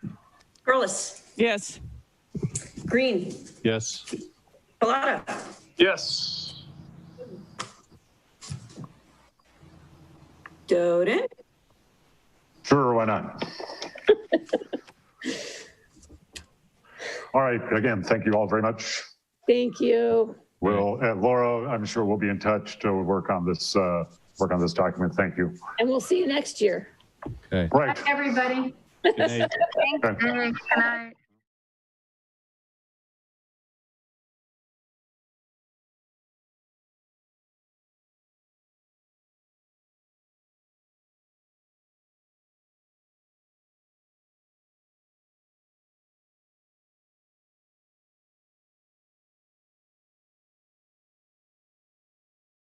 Perlis. Yes. Green. Yes. Pallotta. Yes. Doden. Sure, why not? All right, again, thank you all very much. Thank you. Well, Laura, I'm sure we'll be in touch to work on this document. Thank you. And we'll see you next year. Okay. Right. Everybody. Good night. Thanks. Good night.